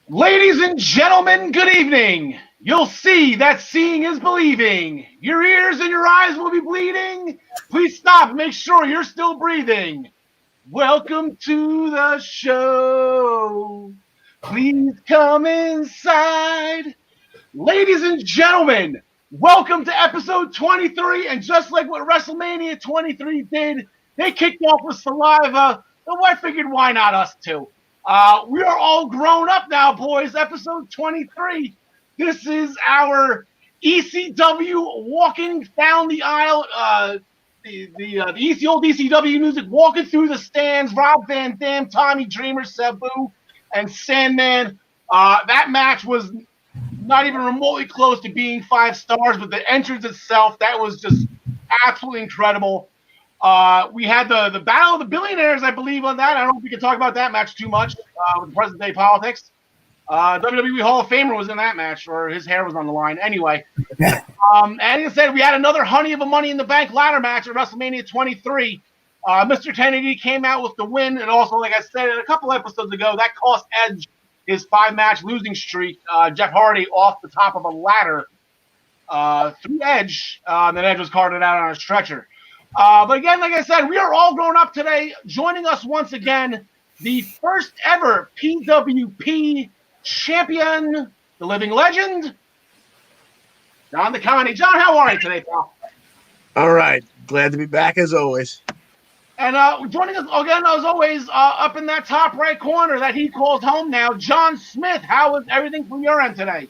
Ladies and gentlemen, good evening. You'll see that seeing is believing. Your ears and your eyes will be bleeding. Please stop. Make sure you're still breathing. Welcome to the show. Please come inside. Ladies and gentlemen, welcome to episode 23. And just like what WrestleMania 23 did, they kicked off with saliva. So I figured, why not us too? We are all grown up now, boys. Episode 23. This is our ECW walking down the aisle. The old ECW music, walking through the stands. Rob Van Dam, Tommy Dreamer, Sabu, and Sandman. That match was not even remotely close to being 5 stars, but the entrance itself, that was just absolutely incredible. We had the Battle of the Billionaires, I believe, on that. I don't know if we can talk about that match too much with present day politics. WWE Hall of Famer was in that match, or his hair was on the line. Anyway, and like I said, we had another honey of a Money in the Bank ladder match at WrestleMania 23. Mr. Kennedy came out with the win, and also, like I said a couple episodes ago, that cost Edge his 5-match losing streak. Jeff Hardy off the top of a ladder through Edge, and then Edge was carted out on a stretcher. But again, like I said, we are all grown up today. Joining us once again, the first ever PWP champion, the living legend, John DeConnie. John, how are you today, pal? All right. Glad to be back as always. And joining us again, as always, up in that top right corner that he calls home now, John Smith. How is everything from your end today?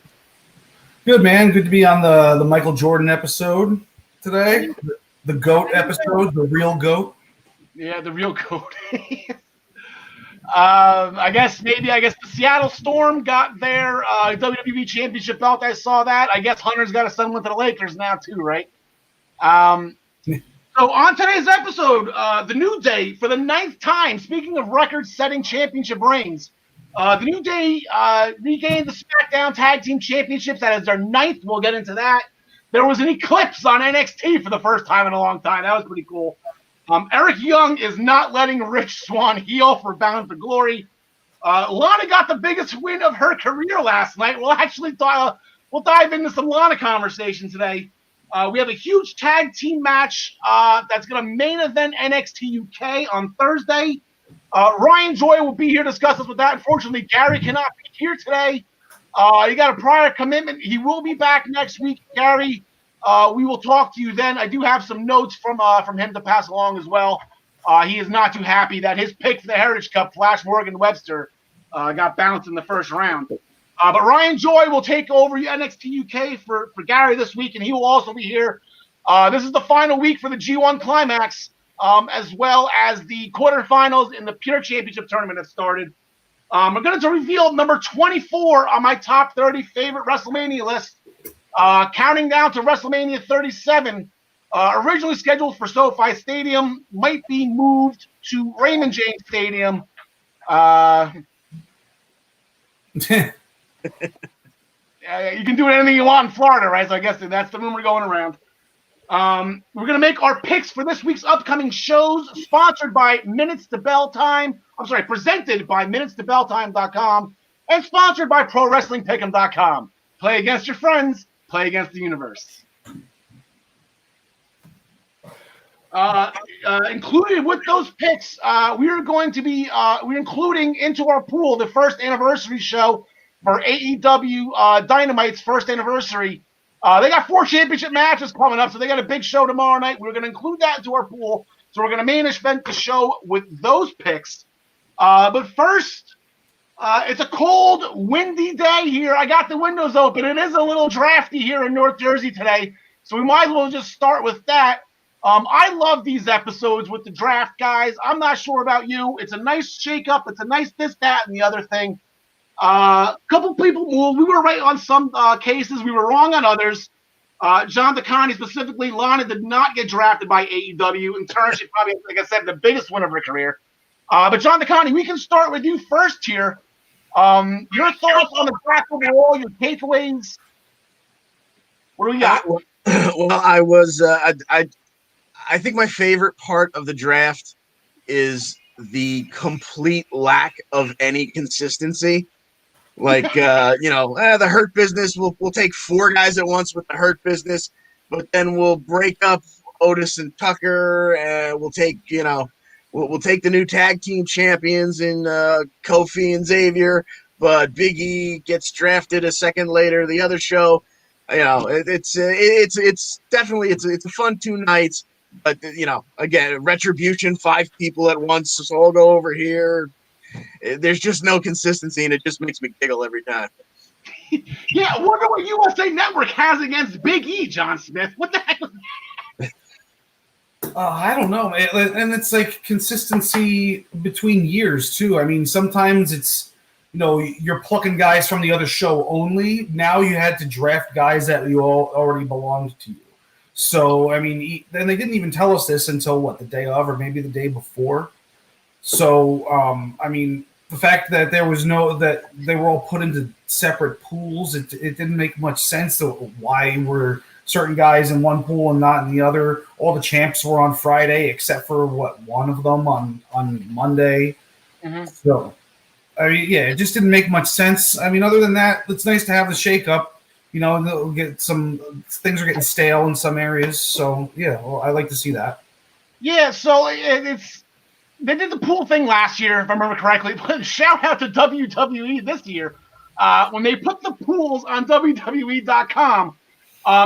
Good, man. Good to be on the Michael Jordan episode today. The GOAT episode, the real GOAT. Yeah, the real GOAT. I guess the Seattle Storm got their WWE Championship belt. I saw that. I guess Hunter's got to send one to the Lakers now too, right? So on today's episode, the New Day, for the 9th time, speaking of record-setting championship reigns, the New Day regained the SmackDown Tag Team Championships. That is their 9th. We'll get into that. There was an eclipse on NXT for the first time in a long time. That was pretty cool. Eric Young is not letting Rich Swann heel for Bound for Glory. Lana got the biggest win of her career last night. We'll actually we'll dive into some Lana conversation today. We have a huge tag team match that's going to main event NXT UK on Thursday. Ryan Joy will be here to discuss us with that. Unfortunately, Gary cannot be here today. He got a prior commitment. He will be back next week, Gary. We will talk to you then. I do have some notes from him to pass along as well. He is not too happy that his pick for the Heritage Cup, Flash Morgan Webster, got bounced in the first round. But Ryan Joy will take over NXT UK for Gary this week, and he will also be here. This is the final week for the G1 Climax, as well as the quarterfinals in the Pure Championship Tournament have started. We're going to reveal number 24 on my top 30 favorite WrestleMania list, counting down to WrestleMania 37. Originally scheduled for SoFi Stadium, might be moved to Raymond James Stadium. You can do anything you want in Florida, right? So I guess that's the rumor going around. We're going to make our picks for this week's upcoming shows, sponsored by Minutes to Bell Time. Presented by MinutesToBellTime.com and sponsored by ProWrestlingPick'em.com. Play against your friends, play against the universe. Included with those picks, we're including into our pool the first anniversary show for AEW Dynamite's first anniversary. They got 4 championship matches coming up, so they got a big show tomorrow night. We're going to include that into our pool, so we're going to main event the show with those picks. But first, it's a cold, windy day here. I got the windows open. It is a little drafty here in North Jersey today, so we might as well just start with that. I love these episodes with the draft guys. I'm not sure about you. It's a nice shake-up. It's a nice this, that, and the other thing. A couple people moved. We were right on some cases. We were wrong on others. John DeConnie, specifically, Lana did not get drafted by AEW. In turn, she probably, like I said, the biggest win of her career. But John DeConnie, we can start with you first here. Your thoughts on the draft overall, your takeaways. What do we got? Well, I think my favorite part of the draft is the complete lack of any consistency. Like, the Hurt Business, we'll take 4 guys at once with the Hurt Business, but then we'll break up Otis and Tucker, and we'll take, we'll take the new tag team champions in Kofi and Xavier, but Big E gets drafted a second later. The other show, it's definitely it's a fun 2 nights, but again, Retribution, 5 people at once, so I'll go over here. There's just no consistency, and it just makes me giggle every time. Yeah, I wonder what USA Network has against Big E, John Smith. What the heck? I don't know, and it's like consistency between years too. I mean, sometimes it's you're plucking guys from the other show only. Now you had to draft guys that you all already belonged to you. So I mean, and they didn't even tell us this until the day of, or maybe the day before. So, I mean, the fact that that they were all put into separate pools, it didn't make much sense. So why were certain guys in one pool and not in the other? All the champs were on Friday, except for one of them on Monday. Mm-hmm. So, I mean, yeah, it just didn't make much sense. I mean, other than that, it's nice to have the shakeup. They'll get things are getting stale in some areas. So, yeah, well, I like to see that. Yeah, so they did the pool thing last year, if I remember correctly. But shout out to WWE this year. When they put the pools on WWE.com,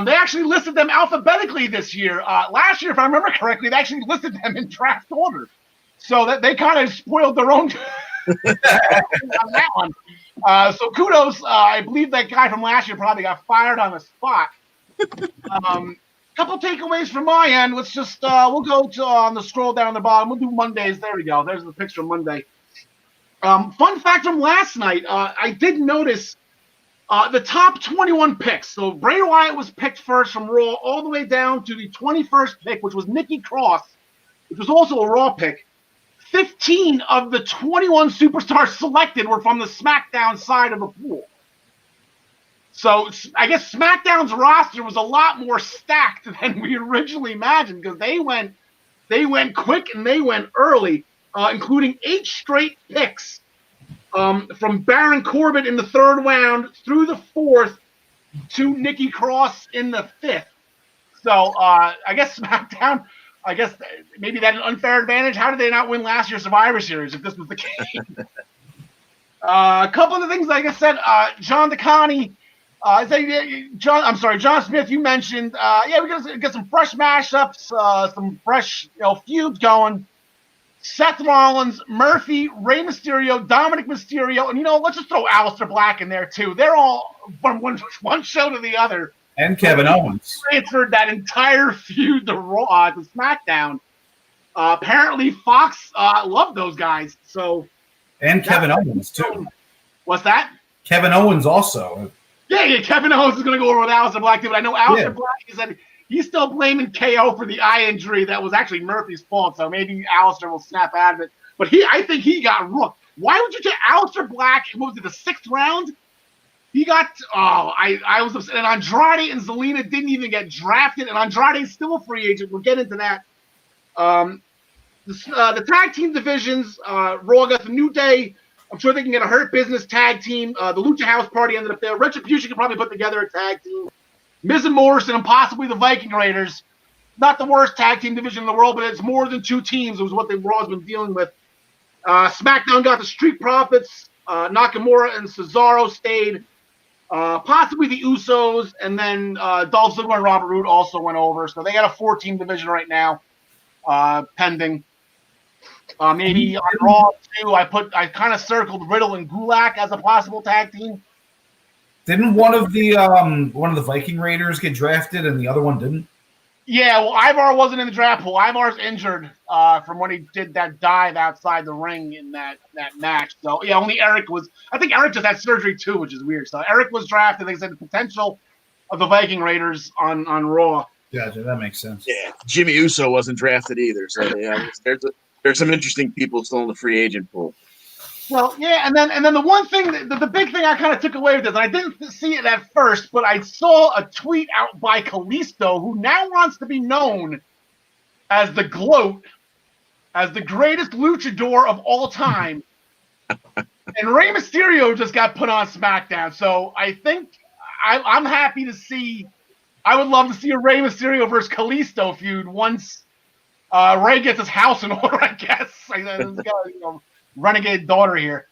they actually listed them alphabetically this year. Last year, if I remember correctly, they actually listed them in draft order. So that they kind of spoiled their own on that one. So kudos. I believe that guy from last year probably got fired on the spot. Couple takeaways from my end. Let's just we'll go to on the scroll down the bottom. We'll do Mondays. There we go. There's the picture of Monday. Fun fact from last night. I did notice the top 21 picks. So Bray Wyatt was picked first from Raw, all the way down to the 21st pick, which was Nikki Cross, which was also a Raw pick. 15 of the 21 superstars selected were from the SmackDown side of the pool. So I guess SmackDown's roster was a lot more stacked than we originally imagined, because they went quick and they went early, including 8 straight picks from Baron Corbin in the 3rd round through the 4th to Nikki Cross in the 5th. So I guess SmackDown, maybe that's an unfair advantage. How did they not win last year's Survivor Series if this was the case? A couple of the things, like I said, John DeConnie. John Smith, you mentioned, we gotta get some fresh mashups, some fresh, feuds going. Seth Rollins, Murphy, Rey Mysterio, Dominic Mysterio, and let's just throw Aleister Black in there too. They're all from one show to the other. And Kevin Owens transferred that entire feud to Raw to SmackDown. Apparently, Fox loved those guys. So. And Kevin Owens too. What's that? Kevin Owens also. Yeah, Kevin Owens is going to go over with Aleister Black too, but I know Aleister Black, he said he's still blaming KO for the eye injury that was actually Murphy's fault, so maybe Aleister will snap out of it. But I think he got rooked. Why would you take Aleister Black, what was it, the 6th round? He got, I was upset. And Andrade and Zelina didn't even get drafted, and Andrade's still a free agent. We'll get into that. The tag team divisions, Raw got the New Day. I'm sure they can get a Hurt Business tag team. The Lucha House Party ended up there. Retribution could probably put together a tag team. Miz and Morrison and possibly the Viking Raiders. Not the worst tag team division in the world, but it's more than 2 teams. It was what the Raw's been dealing with. SmackDown got the Street Profits. Nakamura and Cesaro stayed. Possibly the Usos, and then Dolph Ziggler and Robert Roode also went over. So they got a 4-team division right now, pending. Maybe on Raw too. I kind of circled Riddle and Gulak as a possible tag team. Didn't one of the Viking Raiders get drafted and the other one didn't? Yeah, well, Ivar wasn't in the draft pool. Ivar's injured from when he did that dive outside the ring in that match. So yeah, only Eric was. I think Eric just had surgery too, which is weird. So Eric was drafted. They said the potential of the Viking Raiders on Raw. Gotcha, that makes sense. Yeah, Jimmy Uso wasn't drafted either. So yeah, there's some interesting people still in the free agent pool. Well, yeah, and then the one thing, the big thing I kind of took away with this, and I didn't see it at first, but I saw a tweet out by Kalisto, who now wants to be known as the GLOAT, as the greatest luchador of all time. And And Rey Mysterio just got put on SmackDown, so I think I'm happy to see. I would love to see a Rey Mysterio versus Kalisto feud once Rey gets his house in order. I guess he's got renegade daughter here.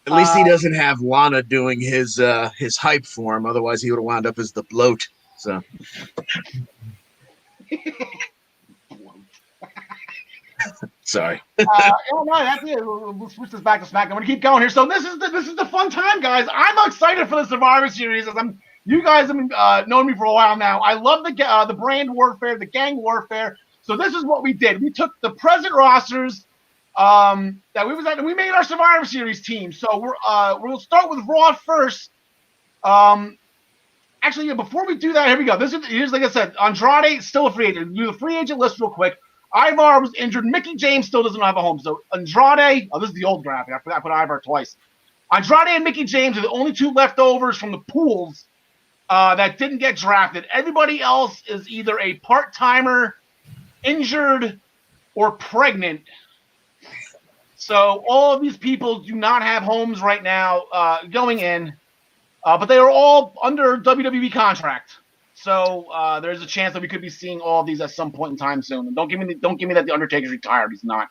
At least he doesn't have Lana doing his hype for him. Otherwise, he would have wound up as the bloat. So. Sorry. No, that's it. We'll switch this back to SmackDown. I'm gonna keep going here. So this is the fun time, guys. I'm excited for the Survivor Series. You guys have been known me for a while now. I love the brand warfare, the gang warfare. So this is what we did. We took the present rosters that we was at, and we made our Survivor Series team. So we'll start with Raw first. Actually, before we do that, here we go. Here's like I said, Andrade still a free agent. Do the free agent list real quick. Ivar was injured. Mickey James still doesn't have a home. So Andrade, this is the old graphic. I put Ivar twice. Andrade and Mickey James are the only two leftovers from the pools that didn't get drafted. Everybody else is either a part-timer, injured, or pregnant. So all of these people do not have homes right now going in, but they are all under WWE contract. So there's a chance that we could be seeing all of these at some point in time soon. And don't give me that the Undertaker's retired. He's not.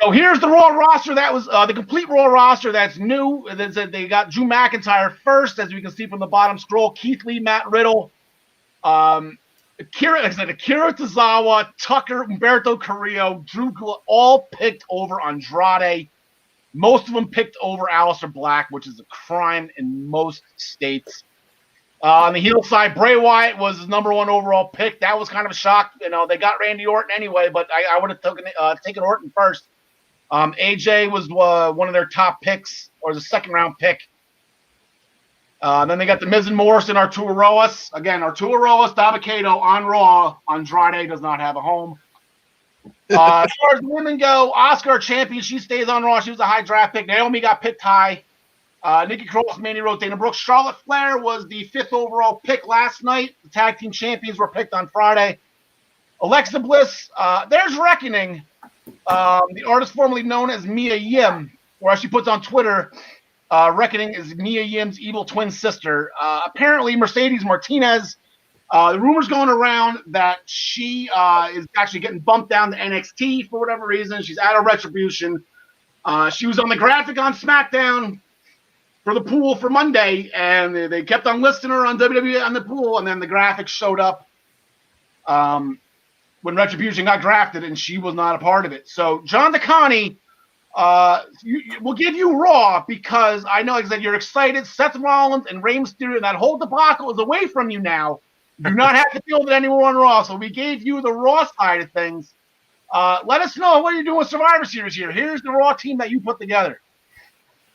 So here's the Raw roster. That was the complete Raw roster. That's new. They got Drew McIntyre first, as we can see from the bottom scroll. Keith Lee, Matt Riddle, Akira Tozawa, Tucker, Humberto Carrillo, Drew, all picked over Andrade. Most of them picked over Aleister Black, which is a crime in most states. On the heel side, Bray Wyatt was the number one overall pick. That was kind of a shock. They got Randy Orton anyway, but I would have taken Orton first. AJ was one of their top picks, or the second round pick. Then they got the Miz and Morrison, Arturo Roas. Again, Arturo Roas, Dabba-Kato on Raw. Andrade does not have a home. As far as women go, Asuka, our champion, she stays on Raw. She was a high draft pick. Naomi got picked high. Nikki Cross, Mandy Rose, Dana Brooks. Charlotte Flair was the 5th overall pick last night. The tag team champions were picked on Friday. Alexa Bliss, there's Reckoning. The artist formerly known as Mia Yim, where she puts on Twitter, Reckoning is Mia Yim's evil twin sister. Apparently, Mercedes Martinez, the rumors going around that she is actually getting bumped down to NXT for whatever reason. She's out of Retribution. She was on the graphic on SmackDown for the pool for Monday, and they kept on listing her on WWE on the pool, and then the graphics showed up when Retribution got drafted, and she was not a part of it. So, John DeConnie, we'll give you Raw because I know that you're excited. Seth Rollins and Rey Mysterio, that whole debacle is away from you now. You do not have to deal with it anymore on Raw, so we gave you the Raw side of things. Let us know what you're doing with Survivor Series here. Here's the Raw team that you put together.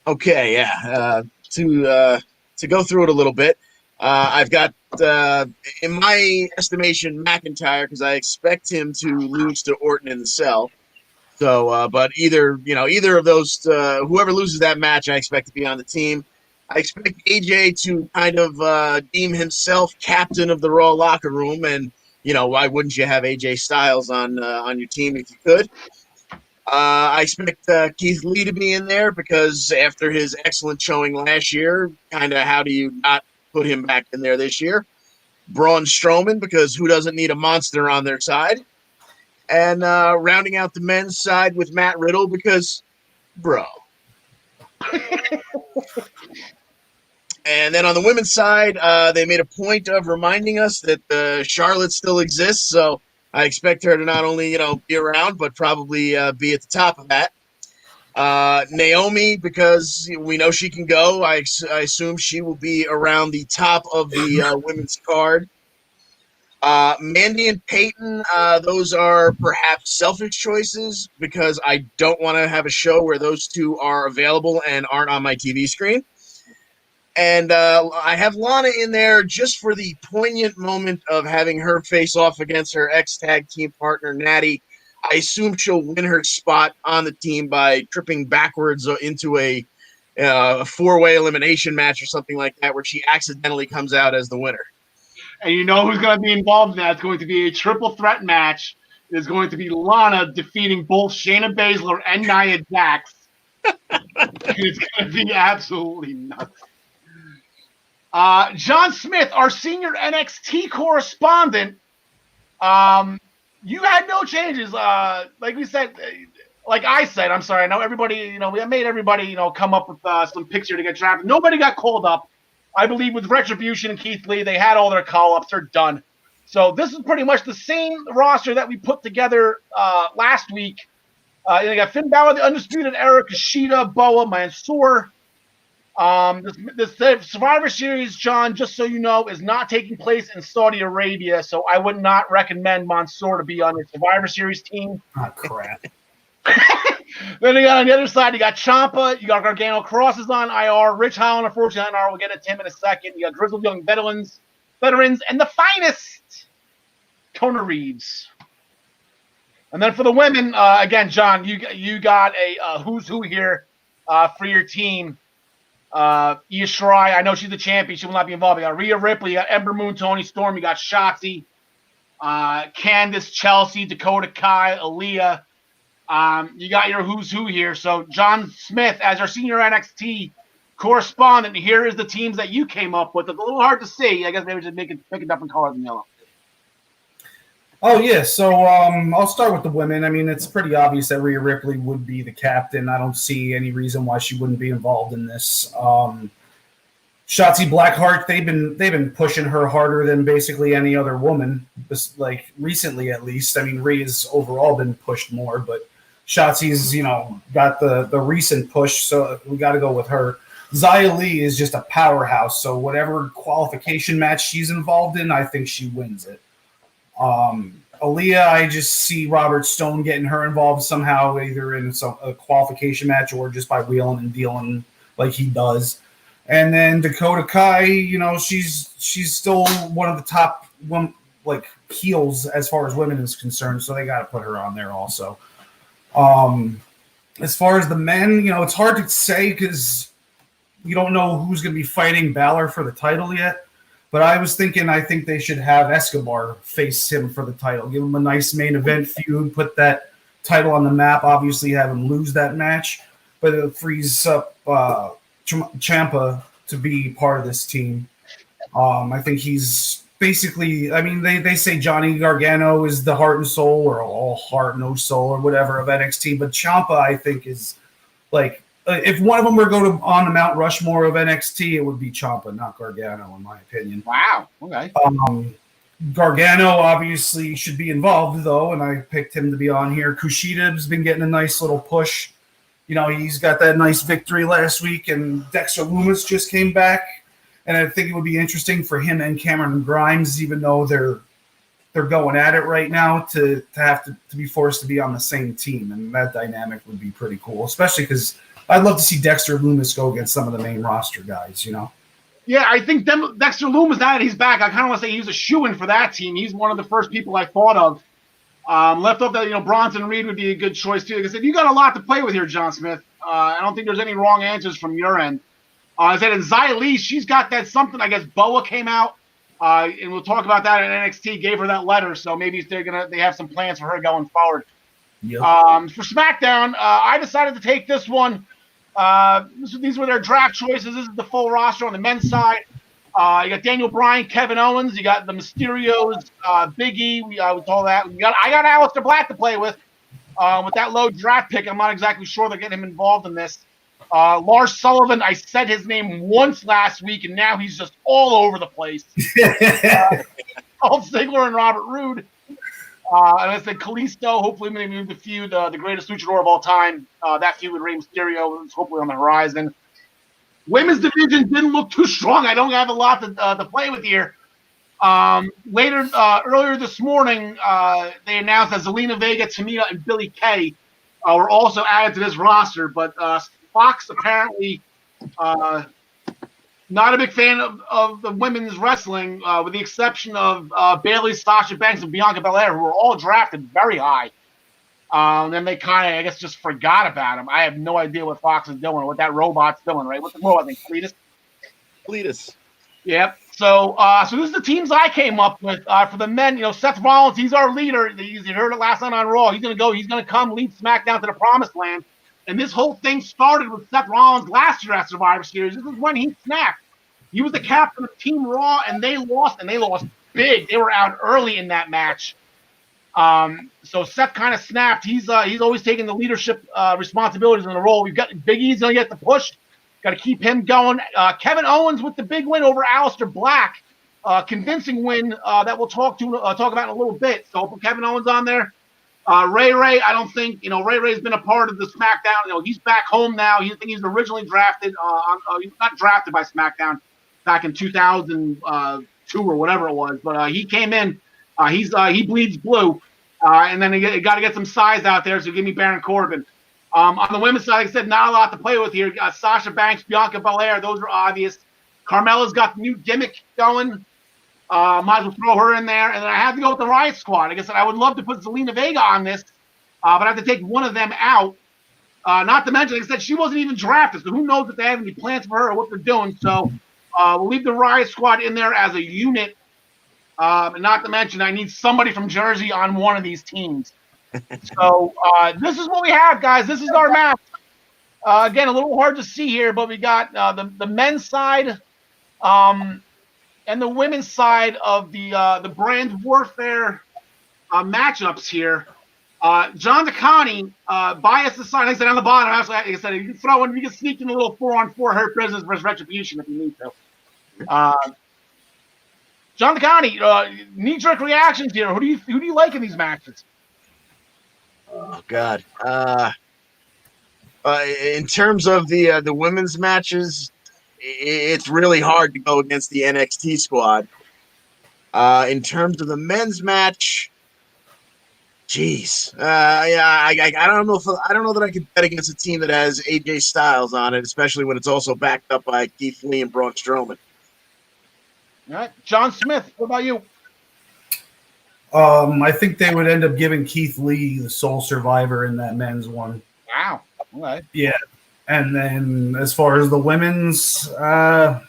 Okay, yeah. To go through it a little bit, I've got, in my estimation, McIntyre, because I expect him to lose to Orton in the cell. So, but either of those, whoever loses that match, I expect to be on the team. I expect AJ to kind of deem himself captain of the Raw locker room, and why wouldn't you have AJ Styles on your team if you could? I expect Keith Lee to be in there because after his excellent showing last year, kind of how do you not put him back in there this year? Braun Strowman, because who doesn't need a monster on their side? And rounding out the men's side with Matt Riddle because, bro. And then on the women's side, they made a point of reminding us that Charlotte still exists, so I expect her to not only, be around, but probably be at the top of that. Naomi, because we know she can go, I assume she will be around the top of the women's card. Mandy and Peyton, those are perhaps selfish choices because I don't want to have a show where those two are available and aren't on my TV screen. And I have Lana in there just for the poignant moment of having her face off against her ex-tag team partner, Natty. I assume she'll win her spot on the team by tripping backwards into a four-way elimination match or something like that where she accidentally comes out as the winner. And you know who's going to be involved in that? It's going to be a triple threat match. It's going to be Lana defeating both Shayna Baszler and Nia Jax It's going to be absolutely nuts. John Smith, our senior NXT correspondent, you had no changes. Like we said, like I said, I'm sorry. I know everybody, we made everybody, come up with some picture to get drafted. Nobody got called up. I believe with Retribution and Keith Lee, they had all their call-ups. They're done. So this is pretty much the same roster that we put together last week. They got Finn Balor, the Undisputed Era, Kushida, Boa, Mansoor. This Survivor Series, John, just so you know, is not taking place in Saudi Arabia, so I would not recommend Mansoor to be on the Survivor Series team. Oh, crap. Then you got on the other side, you got Ciampa, you got Gargano Cross is on IR, Rich Holland, unfortunately, on IR. We'll get into him in a second. You got Grizzled Young Veterans, and the finest, Kona Reeves. And then for the women, again, John, you got a who's who here for your team. Io Shirai, I know she's the champion. She will not be involved. You got Rhea Ripley, you got Ember Moon, Toni Storm, you got Shotzi, Candice, Chelsea, Dakota Kai, Aaliyah. You got your who's who here. So John Smith, as our senior NXT correspondent, here is the teams that you came up with. It's a little hard to see. I guess maybe just pick it up in colors and yellow. Oh, yeah. So I'll start with the women. I mean, it's pretty obvious that Rhea Ripley would be the captain. I don't see any reason why she wouldn't be involved in this. Shotzi Blackheart, they've been pushing her harder than basically any other woman, like recently at least. I mean, Rhea's overall been pushed more, but Shotzi's, got the recent push, so we got to go with her. Xia Li is just a powerhouse, so whatever qualification match she's involved in, I think she wins it. Aaliyah, I just see Robert Stone getting her involved somehow, either in a qualification match or just by wheeling and dealing like he does. And then Dakota Kai, she's still one of the top heels as far as women is concerned, so they got to put her on there also. As far as the men, it's hard to say because you don't know who's going to be fighting Balor for the title yet. But I think they should have Escobar face him for the title. Give him a nice main event feud, put that title on the map, obviously have him lose that match. But it frees up Ciampa to be part of this team. I think he's basically, they say Johnny Gargano is the heart and soul, or all heart, no soul, or whatever of NXT. But Ciampa, I think, is if one of them were to go on the Mount Rushmore of NXT, it would be Ciampa, not Gargano, in my opinion. Wow. Okay. Gargano obviously should be involved, though, and I picked him to be on here. Kushida's been getting a nice little push. He's got that nice victory last week, and Dexter Lumis just came back. And I think it would be interesting for him and Cameron Grimes, even though they're going at it right now, to have to be forced to be on the same team. And that dynamic would be pretty cool, especially because I'd love to see Dexter Lumis go against some of the main roster guys, Yeah, I think Dexter Lumis, now that he's back, I kind of want to say he's a shoo-in for that team. He's one of the first people I thought of. Left off that, Bronson Reed would be a good choice, too. Like I said, you got a lot to play with here, John Smith. I don't think there's any wrong answers from your end. I said, in Xia Li, she's got that something. I guess Boa came out, and we'll talk about that in NXT, gave her that letter, so maybe they have some plans for her going forward. Yep. For SmackDown, I decided to take this one. These were their draft choices. This is the full roster on the men's side. You got Daniel Bryan, Kevin Owens. You got the Mysterios, Big E. We all that. I got Aleister Black to play with that low draft pick. I'm not exactly sure they're getting him involved in this. Lars Sullivan, I said his name once last week, and now he's just all over the place. Paul Ziggler and Robert Roode. And I said Kalisto, hopefully when they move the feud, the greatest luchador of all time. That feud with Rey Mysterio is hopefully on the horizon. Women's division didn't look too strong. I don't have a lot to play with here. Earlier this morning, they announced that Zelina Vega, Tamina, and Billie Kay were also added to this roster. But Fox apparently not a big fan of the women's wrestling, with the exception of Bayley, Sasha Banks, and Bianca Belair, who were all drafted very high. Then they kind of, I guess, just forgot about him. I have no idea what Fox is doing, or what that robot's doing, right? What's the robot thing? Cletus? Yep. So this is the teams I came up with for the men. Seth Rollins, he's our leader. You heard it last night on Raw. He's going to come lead SmackDown to the promised land. And this whole thing started with Seth Rollins last year at Survivor Series. This is when he snapped. He was the captain of Team Raw, and they lost big. They were out early in that match. So Seth kind of snapped. He's always taking the leadership responsibilities in the role. We've got Big E's going to get the push. Got to keep him going. Kevin Owens with the big win over Aleister Black. Convincing win that we'll talk about in a little bit. So I'll put Kevin Owens on there. Ray, I don't think, Ray's been a part of the SmackDown. He's back home now. I think he's originally drafted, he's not drafted by SmackDown back in 2002 or whatever it was, but he came in. He bleeds blue, and then you got to get some size out there. So give me Baron Corbin. On the women's side, like I said, not a lot to play with here. Sasha Banks, Bianca Belair, those are obvious. Carmella's got the new gimmick going. Might as well throw her in there. And then I have to go with the Riot Squad. Like I said, I would love to put Zelina Vega on this, but I have to take one of them out. Not to mention, like I said, she wasn't even drafted, so who knows if they have any plans for her or what they're doing. So we'll leave the Riot Squad in there as a unit. And not to mention, I need somebody from Jersey on one of these teams. So this is what we have, guys. This is our match. Again, a little hard to see here, but we got the men's side and the women's side of the brand warfare matchups here. John DeConnie, bias aside, like I said on the bottom, like I said, you can sneak in a little 4-on-4 Hurt Business versus Retribution if you need to. John DeConnie, knee-jerk reactions here. Who do you like in these matches? Oh God. In terms of the women's matches, it's really hard to go against the NXT squad. In terms of the men's match, geez, I don't know that I could bet against a team that has AJ Styles on it, especially when it's also backed up by Keith Lee and Braun Strowman. All right, John Smith, what about you? I think they would end up giving Keith Lee the sole survivor in that men's one. Wow. All right. Yeah. And then as far as the women's, I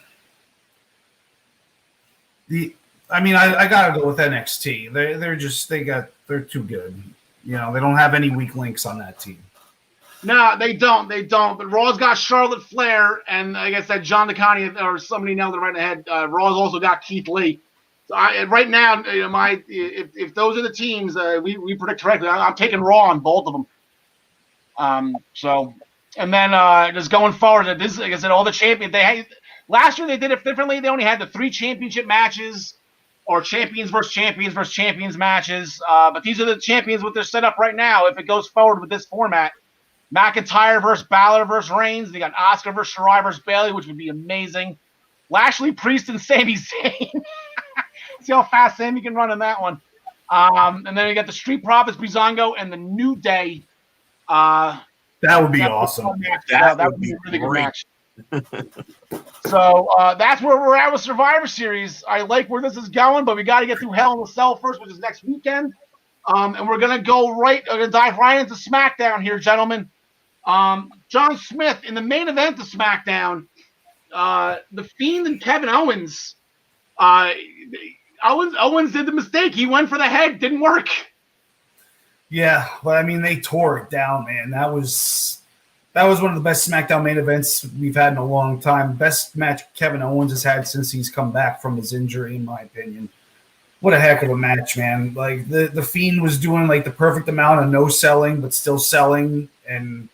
gotta go with NXT. They're too good. They don't have any weak links on that team. No, they don't. But Raw's got Charlotte Flair, and like I said, John DeConnie or somebody nailed it right in the head. Raw's also got Keith Lee. So right now, if those are the teams we predict correctly, I'm taking Raw on both of them. And then just going forward, this, like I said, all the champions last year they did it differently. They only had the 3 championship matches, or champions versus champions matches. But these are the champions what they're set up right now. If it goes forward with this format, McIntyre versus Balor versus Reigns. They got Asuka versus Shirai versus Bayley, which would be amazing. Lashley, Priest, and Sami Zayn. See how fast Sami can run in that one. And then we got the Street Profits, Breezango, and the New Day. That would be awesome. That would be a really good match. So that's where we're at with Survivor Series. I like where this is going, but we got to get through Hell in a Cell first, which is next weekend. And we're gonna dive right into SmackDown here, gentlemen. John Smith in the main event of SmackDown. The Fiend and Kevin Owens. Owens did the mistake. He went for the head, didn't work. Yeah, but they tore it down, man. That was one of the best SmackDown main events we've had in a long time. Best match Kevin Owens has had since he's come back from his injury, in my opinion. What a heck of a match, man. Like the Fiend was doing like the perfect amount of no selling, but still selling. And,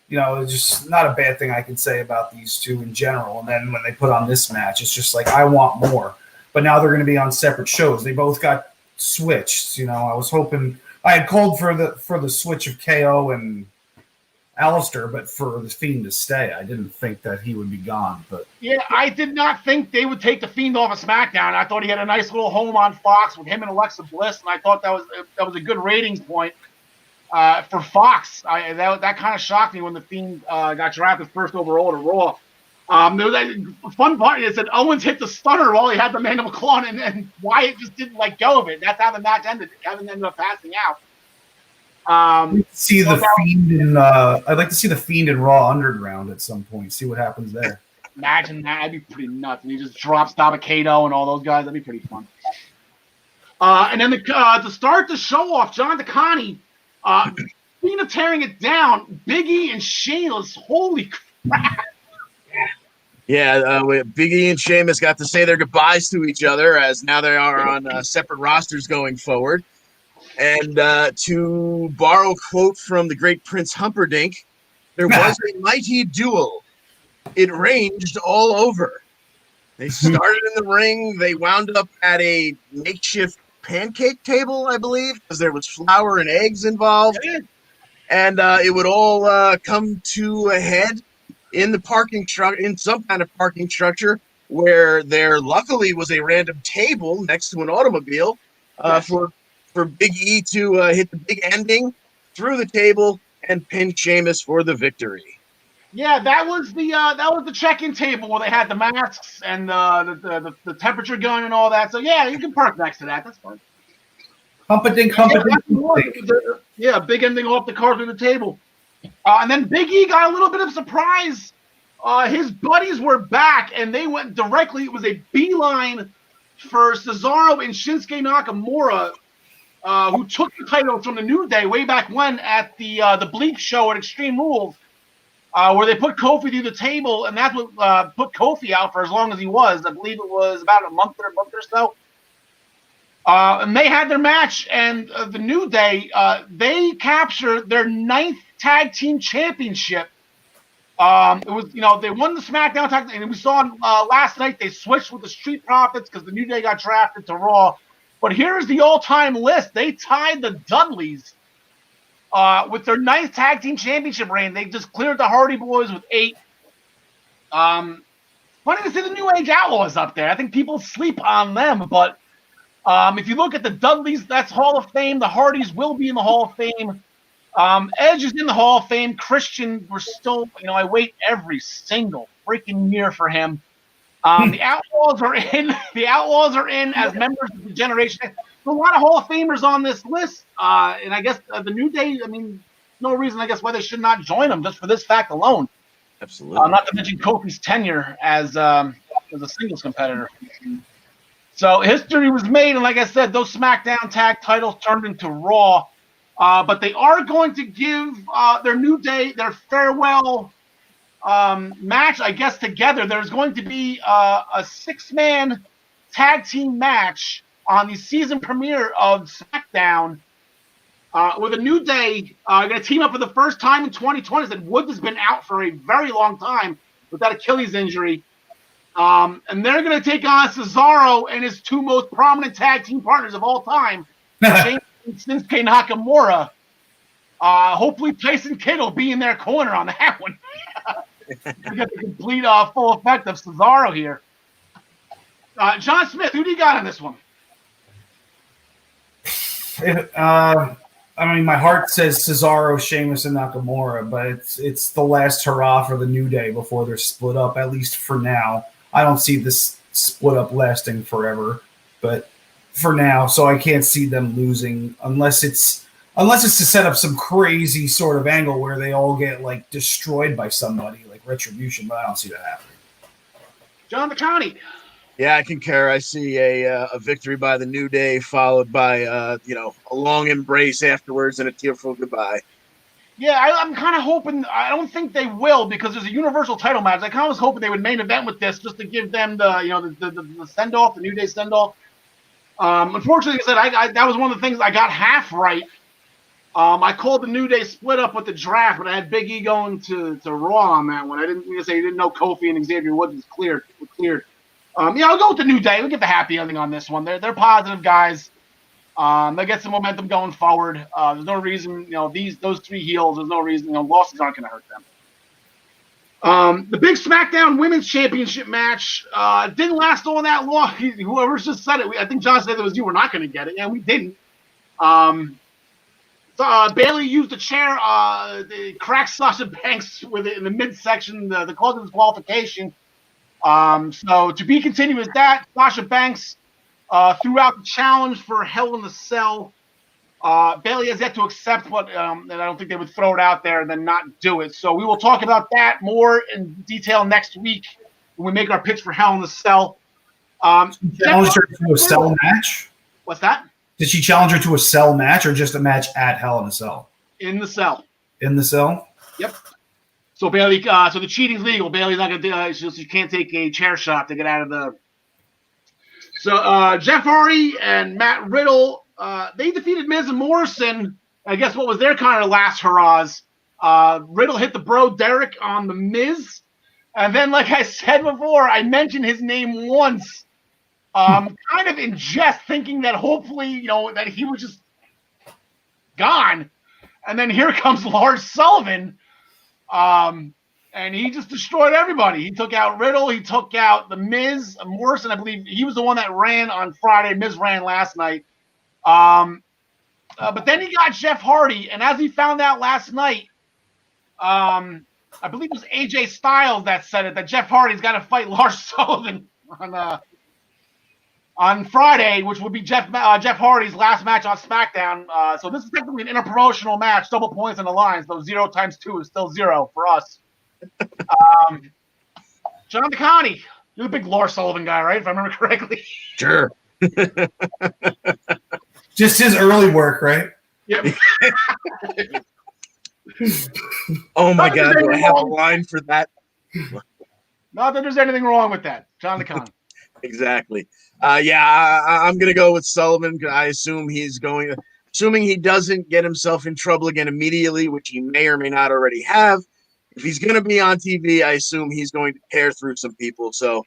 it's just not a bad thing I can say about these two in general. And then when they put on this match, it's just like, I want more. But now they're going to be on separate shows. They both got switched. I was hoping I had called for the switch of KO and Alistair, but for the Fiend to stay. I didn't think that he would be gone. But yeah, I did not think they would take the Fiend off of SmackDown. I thought he had a nice little home on Fox with him and Alexa Bliss, and I thought that was a good ratings point for Fox. That kind of shocked me when the Fiend got drafted first overall to Raw. There was that fun part is that Owens hit the stunner while he had the Mandible Claw, and Wyatt just didn't let go of it. That's how the match ended. Kevin ended up passing out. I'd like to see the Fiend in Raw Underground at some point. See what happens there. Imagine that. That'd be pretty nuts. And he just drops Dabba-Kato and all those guys. That'd be pretty fun. And then to start the show off, John DeConnie. speaking of tearing it down, Big E and Sheamus, holy crap. Yeah, Big E and Sheamus got to say their goodbyes to each other as now they are on separate rosters going forward. And to borrow a quote from the great Prince Humperdinck, there was a mighty duel. It ranged all over. They started in the ring. They wound up at a makeshift pancake table, I believe, because there was flour and eggs involved. And it would all come to a head in the parking structure, in some kind of parking structure, where there luckily was a random table next to an automobile for Big E to hit the big ending through the table and pin Sheamus for the victory. Yeah, that was the check-in table where they had the masks and the temperature gun and all that. So yeah, you can park next to that. That's fine. Humperdinck. Yeah, big ending off the card through the table. And then Big E got a little bit of surprise. His buddies were back, and they went directly. It was a beeline for Cesaro and Shinsuke Nakamura, who took the title from the New Day way back when at the Bleak show at Extreme Rules, where they put Kofi through the table, and that's what put Kofi out for as long as he was. I believe it was about a month or so. And they had their match, and the New Day, they captured their 9th tag team championship. It was, they won the SmackDown tag, and we saw last night they switched with the Street Profits because the New Day got drafted to Raw. But here's the all-time list. They tied the Dudleys with their 9th tag team championship reign. They just cleared the Hardy Boys with 8. Funny to see the New Age Outlaws up there. I think people sleep on them, but if you look at the Dudleys, that's Hall of Fame. The Hardys will be in the Hall of Fame. Edge is in the Hall of Fame. Christian, we're still, I wait every single freaking year for him. The Outlaws are in. The Outlaws are in as members of the Generation X. There's a lot of Hall of Famers on this list, and I guess the New Day. I mean, no reason, I guess, why they should not join them just for this fact alone. Absolutely. Not to mention Kofi's tenure as a singles competitor. So history was made, and like I said, those SmackDown tag titles turned into Raw. But they are going to give their New Day their farewell match, I guess, together. There's going to be a 6-man tag team match on the season premiere of SmackDown with a New Day going to team up for the first time in 2020. That Woods has been out for a very long time with that Achilles injury. And they're going to take on Cesaro and his 2 most prominent tag team partners of all time, Sheamus and Shinsuke Nakamura. Hopefully Tyson Kidd will be in their corner on that one. To get the complete full effect of Cesaro here. John Smith, who do you got on this one? I mean, my heart says Cesaro, Sheamus, and Nakamura, but it's the last hurrah for the New Day before they're split up, at least for now. I don't see this split up lasting forever, but for now, so I can't see them losing unless it's to set up some crazy sort of angle where they all get like destroyed by somebody, like Retribution, but I don't see that happening. John McConney. Yeah, I concur. I see a victory by the New Day followed by a long embrace afterwards and a tearful goodbye. Yeah, I'm kind of hoping. I don't think they will because there's a Universal title match. I kind of was hoping they would main event with this just to give them the send off, the New Day send off. Unfortunately, like I said, I that was one of the things I got half right. I called the New Day split up with the draft, but I had Big E going to Raw on that one. I didn't say you didn't know Kofi and Xavier Woods was cleared. I'll go with the New Day. We'll get the happy ending on this one. They're positive guys. They get some momentum going forward. There's no reason, those 3 heels. There's no reason, losses aren't going to hurt them. The big SmackDown Women's Championship match didn't last all that long. Whoever just said it, I think John said it was you. We're not going to get it, and we didn't. Bayley used the chair, cracked Sasha Banks with it in the midsection, the cause of disqualification. So to be continued with that, Sasha Banks threw out the challenge for Hell in a Cell. Bayley has yet to accept and I don't think they would throw it out there and then not do it. So we will talk about that more in detail next week when we make our pitch for Hell in a Cell. Challenged her to a cell match? What's that? Did she challenge her to a cell match or just a match at Hell in a Cell? In the cell. In the cell? Yep. So Bailey, so the cheating's legal. Bailey's not gonna do. She can't take a chair shot to get out of the. So Jeff Hardy and Matt Riddle, they defeated Miz and Morrison. I guess what was their kind of last hurrahs. Riddle hit the bro Derek on the Miz, and then, like I said before, I mentioned his name once, kind of in jest, thinking that hopefully, that he was just gone, and then here comes Lars Sullivan. And he just destroyed everybody. He took out Riddle. He took out the Miz. Morrison, I believe, he was the one that ran on Friday. Miz ran last night. But then he got Jeff Hardy. And as he found out last night, I believe it was AJ Styles that said it, that Jeff Hardy's got to fight Lars Sullivan on Friday, which would be Jeff Hardy's last match on SmackDown. So this is technically an interpromotional match, double points on the line. So 0 times 2 is still 0 for us. John DeConnie, you're the big Lars Sullivan guy, right? If I remember correctly. Sure. Just his early work, right? Yep. Oh my God, do I have a line for that? Not that there's anything wrong with that. John DeConnie. Exactly. I'm going to go with Sullivan. I assume assuming he doesn't get himself in trouble again immediately, which he may or may not already have. If he's going to be on TV, I assume he's going to tear through some people. So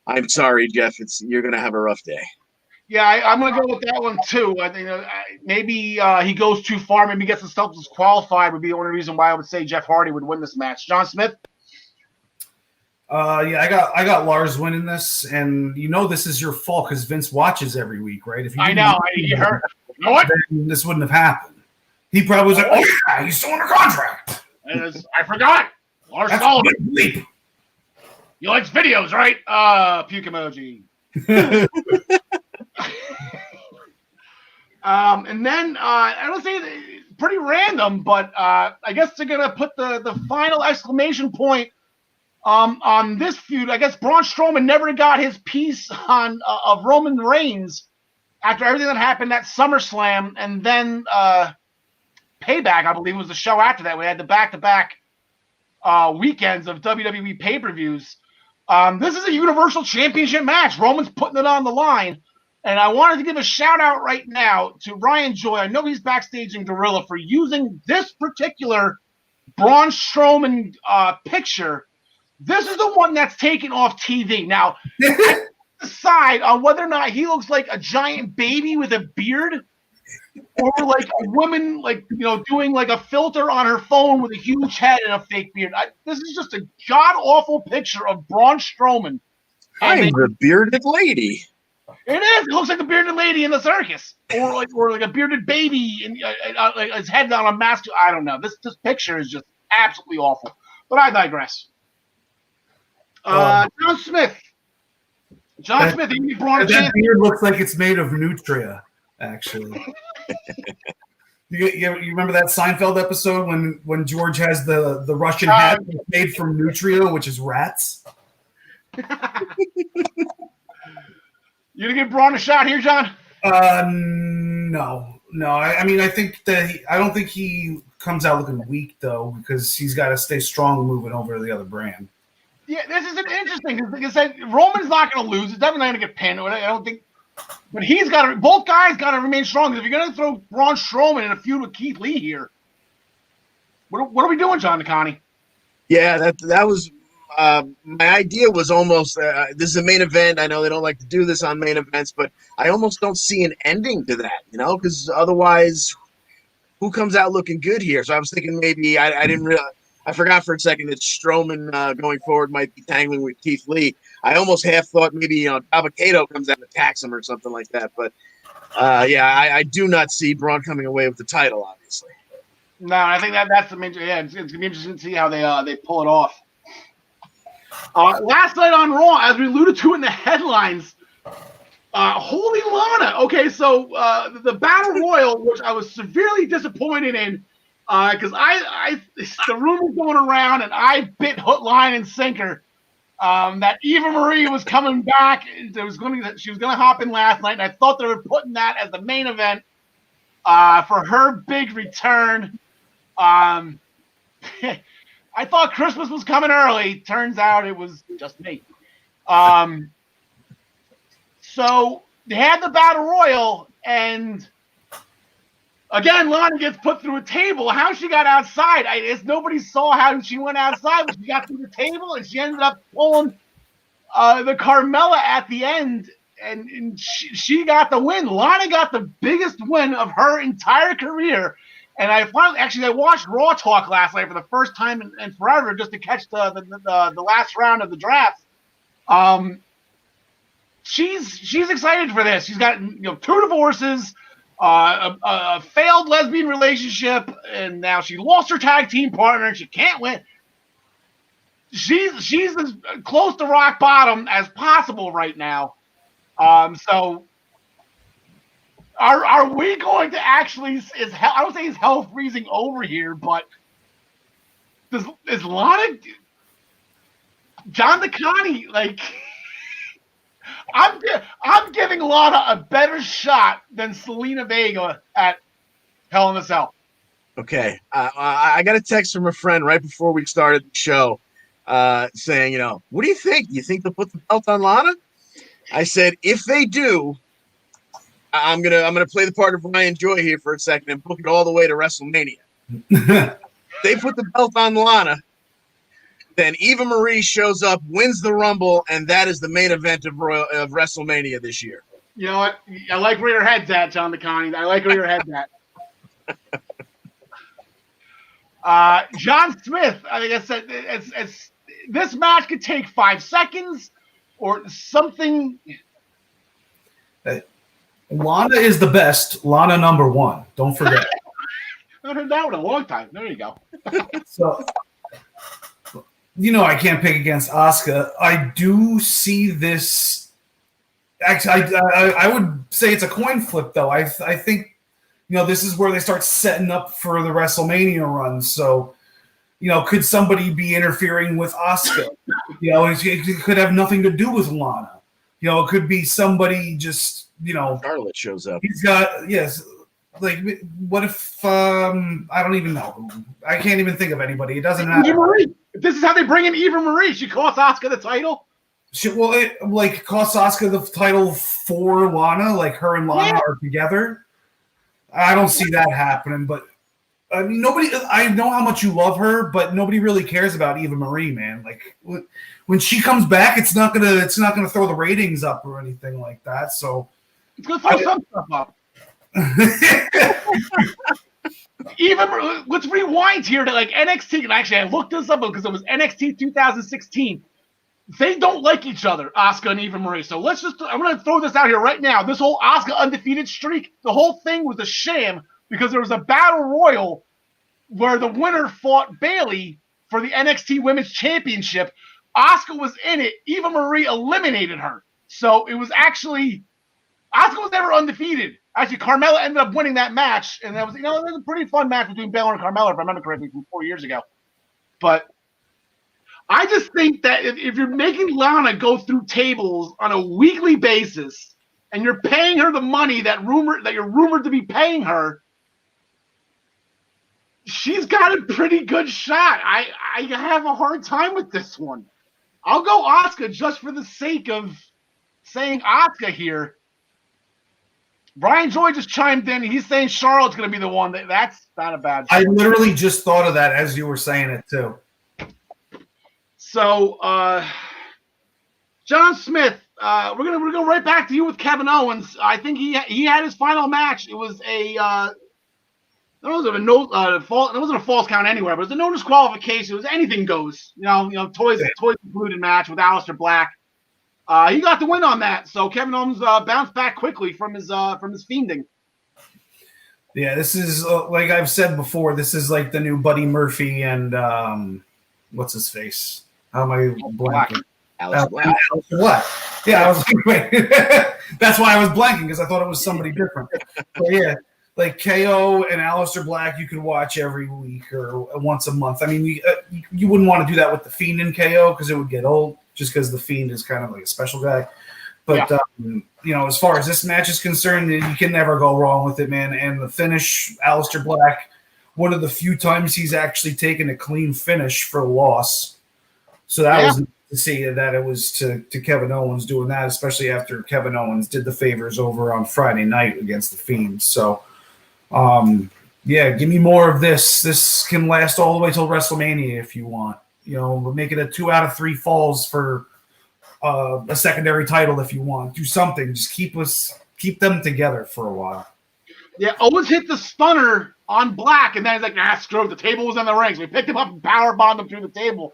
I'm sorry, Jeff. You're going to have a rough day. Yeah, I'm going to go with that one too. I think maybe he goes too far. Maybe gets himself disqualified would be the only reason why I would say Jeff Hardy would win this match. John Smith? Yeah, I got Lars winning this, and this is your fault because Vince watches every week, right? If I know. You heard. You know what? Then this wouldn't have happened. He probably was like, "Oh yeah, he's still under contract." I forgot. Lars Sullivan. He likes videos, right? Puke emoji. And then I don't say pretty random, but I guess they're gonna put the final exclamation point on this feud. I guess Braun Strowman never got his piece of Roman Reigns after everything that happened at SummerSlam, and then Payback, I believe, was the show after that. We had the back-to-back weekends of WWE pay-per-views. This is a Universal Championship match. Roman's putting it on the line. And I wanted to give a shout-out right now to Ryan Joy. I know he's backstage in Gorilla for using this particular Braun Strowman picture. This is the one that's taken off TV. Now, decide on whether or not he looks like a giant baby with a beard or like a woman, doing like a filter on her phone with a huge head and a fake beard. This is just a god-awful picture of Braun Strowman. I'm the bearded lady. It is. It looks like the bearded lady in the circus, or like a bearded baby, and like his head on a mask. I don't know. This picture is just absolutely awful. But I digress. John Smith. John Smith, he brought a that beard looks like it's made of nutria, actually. You remember that Seinfeld episode when George has the Russian hat made from nutria, which is rats? You gonna give Braun a shot here, John? No. I mean, I don't think he comes out looking weak though, because he's got to stay strong moving over to the other brand. Yeah, this is interesting. Like I said, Roman's not going to lose. He's definitely not going to get pinned. I don't think. But both guys got to remain strong. If you're going to throw Braun Strowman in a feud with Keith Lee here, what are we doing, John DeConnie? Yeah, that was my idea. Was almost this is a main event. I know they don't like to do this on main events, but I almost don't see an ending to that. Because otherwise, who comes out looking good here? So I was thinking maybe I didn't realize. I forgot for a second that Strowman going forward might be tangling with Keith Lee. I almost half thought maybe Dabba-Kato comes out and attacks him or something like that. But I do not see Braun coming away with the title, obviously. No, I think that's the major. Yeah, it's gonna be interesting to see how they pull it off. Last night on Raw, as we alluded to in the headlines, holy Lana. Okay, so the Battle Royal, which I was severely disappointed in. Because the rumors going around, and I bit hook, line, and sinker that Eva Marie was coming back. She was going to hop in last night, and I thought they were putting that as the main event for her big return. I thought Christmas was coming early. Turns out it was just me. So they had the battle royal, and again, Lana gets put through a table. How she got outside, nobody saw how she went outside, but she got through the table, and she ended up pulling the Carmella at the end, and she got the win. Lana got the biggest win of her entire career. And I watched Raw Talk last night for the first time in forever, just to catch the last round of the draft. She's excited for this. She's got 2 divorces, a failed lesbian relationship, and now she lost her tag team partner and she can't win. She's as close to rock bottom as possible right now. So are we going to actually I don't say is hell freezing over here, but is Lana John DeConnie like? I'm giving Lana a better shot than Selena Vega at Hell in a Cell. Okay, I got a text from a friend right before we started the show, saying, what do you think? Do you think they'll put the belt on Lana? I said, if they do, I'm gonna play the part of Ryan Joy here for a second and book it all the way to WrestleMania. They put the belt on Lana. Then Eva Marie shows up, wins the Rumble, and that is the main event of WrestleMania this year. You know what? I like where your head's at, John DeConnie. I like where your head's at. John Smith, I think I said, this match could take 5 seconds or something. Lana is the best. Lana number 1. Don't forget. I haven't heard that one in a long time. There you go. So... I can't pick against Asuka. I do see this. Actually, I would say it's a coin flip, though. I think, this is where they start setting up for the WrestleMania run. So, could somebody be interfering with Asuka? It could have nothing to do with Lana. It could be somebody just, Charlotte shows up. He's got, yes. Like, what if, I don't even know. I can't even think of anybody. It doesn't matter. Eva Marie. This is how they bring in Eva Marie. She costs Asuka the title. It costs Asuka the title for Lana. Like, her and Lana are together. I don't see that happening, but I mean, nobody. I know how much you love her, but nobody really cares about Eva Marie, man. Like, when she comes back, it's not gonna throw the ratings up or anything like that. So it's gonna throw some stuff up. Even let's rewind here to like NXT. And actually, I looked this up because it was NXT 2016. They don't like each other, Asuka and Eva Marie. So I'm going to throw this out here right now. This whole Asuka undefeated streak, the whole thing was a sham because there was a battle royal where the winner fought Bayley for the NXT Women's Championship. Asuka was in it. Eva Marie eliminated her. So it was actually Asuka was never undefeated. Actually, Carmella ended up winning that match, and that was, it was a pretty fun match between Baylor and Carmella, if I remember correctly, from 4 years ago. But I just think that if you're making Lana go through tables on a weekly basis, and you're paying her the money that you're rumored to be paying her, she's got a pretty good shot. I have a hard time with this one. I'll go Asuka just for the sake of saying Asuka here. Brian Joy just chimed in. He's saying Charlotte's going to be the one. That's not a bad shot. I literally just thought of that as you were saying it, too. So, John Smith, we're gonna go right back to you with Kevin Owens. I think he had his final match. It was it wasn't a false count anywhere, but it was a no disqualification. It was anything goes. Toys included match with Aleister Black. He got the win on that. So Kevin Owens bounced back quickly from his fiending. Yeah, this is like I've said before. This is like the new Buddy Murphy and what's his face? How am I blanking? Aleister Black. Yeah, I was wait. That's why I was blanking because I thought it was somebody different. But yeah, like KO and Aleister Black, you could watch every week or once a month. I mean, you wouldn't want to do that with the Fiend and KO because it would get old. Just because the Fiend is kind of like a special guy. But, as far as this match is concerned, you can never go wrong with it, man. And the finish, Aleister Black one of the few times he's actually taken a clean finish for a loss. So that was nice to see that it was to Kevin Owens doing that, especially after Kevin Owens did the favors over on Friday night against the Fiend. So, give me more of this. This can last all the way till WrestleMania if you want. Make it a 2 out of 3 falls for a secondary title if you want. Do something. Just keep them together for a while. Yeah, Owens hit the stunner on Black, and then he's like, screw it. The table was in the ring. So we picked him up and power bombed him through the table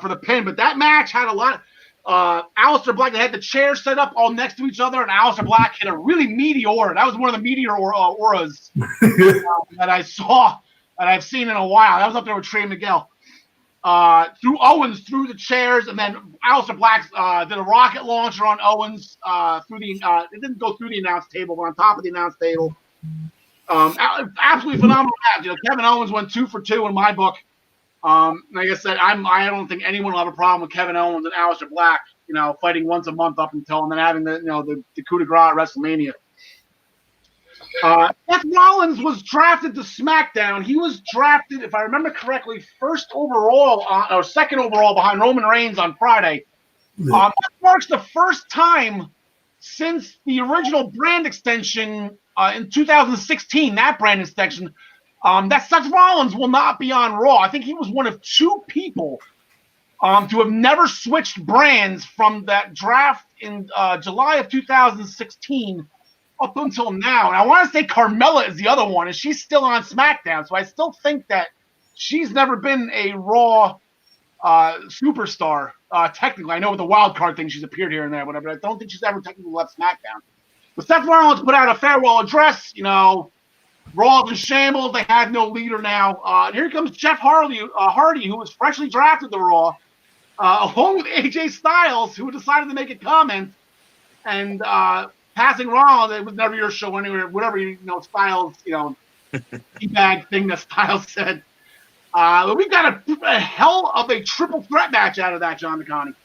for the pin. But that match had a lot. Aleister Black, they had the chairs set up all next to each other, and Aleister Black hit a really meaty aura. That was one of the meteor auras that I saw, and I've seen in a while. That was up there with Trey Miguel. Through Owens, through the chairs, and then Aleister Black did a rocket launcher on Owens through the. It didn't go through the announce table, but on top of the announce table. Absolutely phenomenal match. Kevin Owens went 2 for 2 in my book. Like I said, I don't think anyone will have a problem with Kevin Owens and Aleister Black, fighting once a month up until and then having the coup de grace at WrestleMania. Seth Rollins was drafted to SmackDown. He was drafted, if I remember correctly, first overall or second overall behind Roman Reigns on Friday. That marks the first time since the original brand extension in 2016, that brand extension, that Seth Rollins will not be on Raw. I think he was one of 2 people to have never switched brands from that draft in July of 2016 up until now. And I want to say Carmella is the other one, and she's still on SmackDown. So I still think that she's never been a Raw superstar. Technically, I know with the wild card thing she's appeared here and there, whatever. But I don't think she's ever technically left SmackDown. But Seth Rollins put out a farewell address. Raw's in shambles. They have no leader now. And here comes Jeff Hardy, who was freshly drafted to Raw, along with AJ Styles, who decided to make a comment and passing Rollins. It was never your show anyway. Whatever Styles, teabag thing that Styles said. But we got a hell of a triple threat match out of that, John McConney.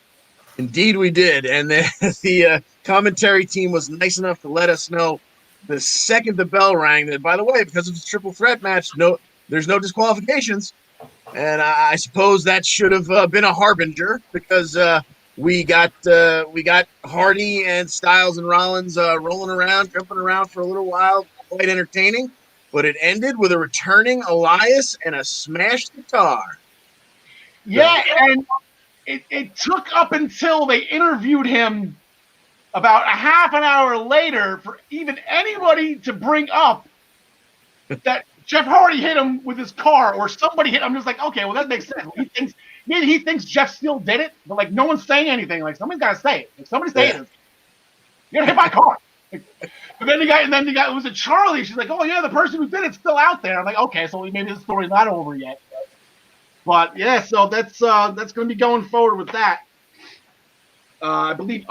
Indeed, we did, and the commentary team was nice enough to let us know the second the bell rang that, by the way, because it's a triple threat match, there's no disqualifications, and I suppose that should have been a harbinger because we got Hardy and Styles and Rollins rolling around, jumping around for a little while, quite entertaining, but it ended with a returning Elias and a smashed guitar. Yeah, and it took up until they interviewed him about a half an hour later for even anybody to bring up that Jeff Hardy hit him with his car or somebody hit him. I'm just like, okay, well, that makes sense. Maybe he thinks Jeff still did it, but no one's saying anything. Somebody's got to say it. Somebody say it. You're hit by a car. But then the guy, it was a Charlie. She's like, oh yeah, the person who did it's still out there. I'm like, okay, so maybe the story's not over yet. But yeah, so that's going to be going forward with that. I believe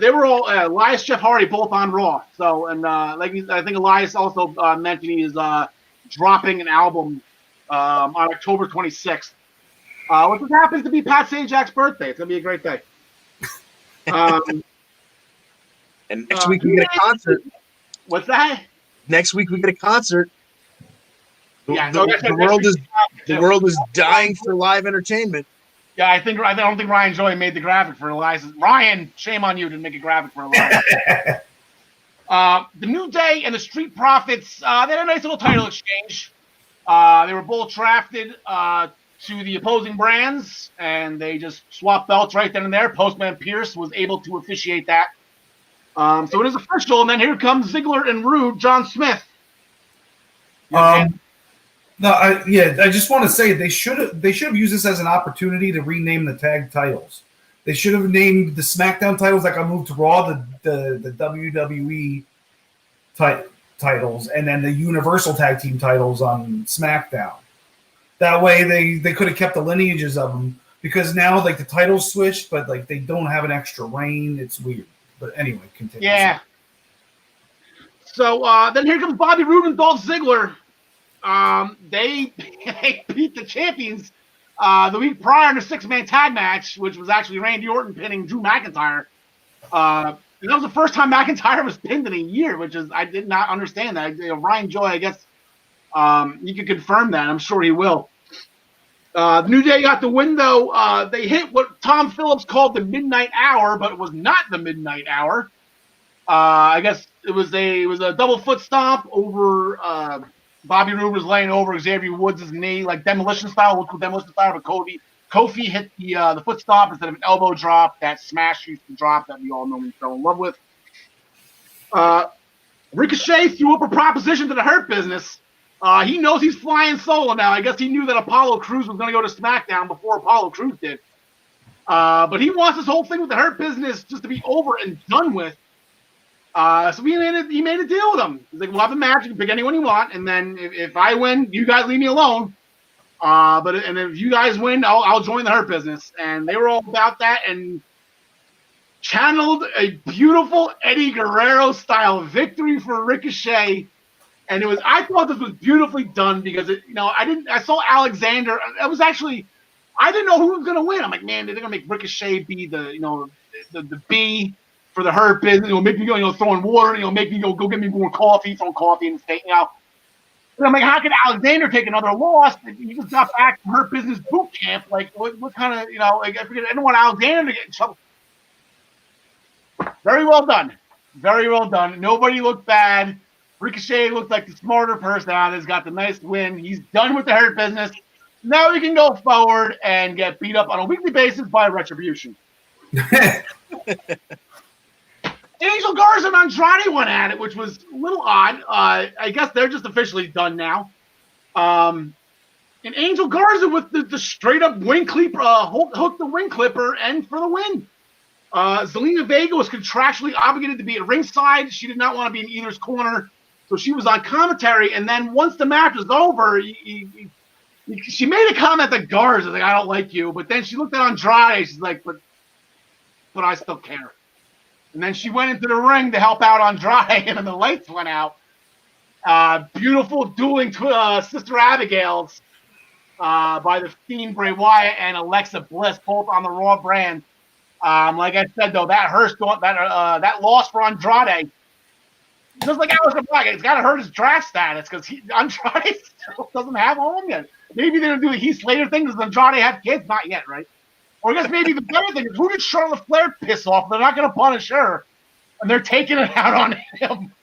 they were all Elias, Jeff Hardy, both on Raw. So, and I think Elias also mentioned he is dropping an album on October 26th, which just happens to be Pat Sajak's birthday. It's gonna be a great day. And next week we get a concert. What's that? Next week we get a concert. The world is dying for live entertainment. Yeah, I don't think Ryan Joy made the graphic for Elias. Ryan, shame on you, didn't make a graphic for Elias. The New Day and the Street Profits, they had a nice little title exchange. They were both drafted to the opposing brands, and they just swapped belts right then and there. Postman Pierce was able to officiate that. So it is official, and then here comes Ziggler and Rude, John Smith. I just want to say they should have used this as an opportunity to rename the tag titles. They should have named the SmackDown titles like I moved to Raw, the WWE titles, and then the Universal Tag Team titles on SmackDown. That way they could have kept the lineages of them, because now the titles switched, but they don't have an extra reign. It's weird. But anyway, continue. Yeah. So then here comes Bobby Roode and Dolph Ziggler. They beat the champions the week prior in a 6-man tag match, which was actually Randy Orton pinning Drew McIntyre. And that was the first time McIntyre was pinned in a year, which is I did not understand that. Ryan Joy, I guess, He can confirm that. I'm sure he will. New Day got the win, though. They hit what Tom Phillips called the midnight hour, but it was not the midnight hour. I guess it was a double foot stomp over Bobby Roode was laying over Xavier Woods' knee, like demolition style, local demolition style, but Kofi hit the foot stomp instead of an elbow drop, that smash used to drop that we all know we fell in love with. Ricochet threw up a proposition to the Hurt Business. He knows he's flying solo now. I guess he knew that Apollo Crews was going to go to SmackDown before Apollo Crews did. But he wants this whole thing with the Hurt Business just to be over and done with. So he made a deal with him. He's like, we'll have a match. You can pick anyone you want. And then if I win, you guys leave me alone. And if you guys win, I'll join the Hurt Business. And they were all about that and channeled a beautiful Eddie Guerrero style victory for Ricochet. And I thought this was beautifully done because I saw Alexander. I didn't know who was going to win. I'm like, man, they're going to make Ricochet be the B for the Hurt Business. Make me go, throwing water. Make me go get me more coffee, throwing coffee in the state. And I'm like, how could Alexander take another loss? He just got back from Hurt Business boot camp. Like, what kind of, I forget. I don't want Alexander to get in trouble. Very well done. Very well done. Nobody looked bad. Ricochet looked like the smarter person out. He's got the nice win. He's done with the Hurt Business. Now he can go forward and get beat up on a weekly basis by Retribution. Angel Garza and Andrade went at it, which was a little odd. I guess they're just officially done now. And Angel Garza with the straight-up wing clipper, hooked the wing clipper, and for the win. Zelina Vega was contractually obligated to be at ringside. She did not want to be in either's corner, so she was on commentary. And then once the match was over, she made a comment that Garza, like, I don't like you. But then she looked at Andrade. She's like, but I still care. And then she went into the ring to help out Andrade, and then the lights went out. Beautiful dueling Sister Abigail's by the Fiend Bray Wyatt and Alexa Bliss, both on the Raw brand. Like I said, though, that loss for Andrade, just like Alistair Black, it's got to hurt his draft status because Andrade still doesn't have home yet. Maybe they're going to do the Heath Slater thing. Does Andrade have kids? Not yet, right? Or I guess maybe the better thing is, who did Charlotte Flair piss off? They're not going to punish her, and they're taking it out on him.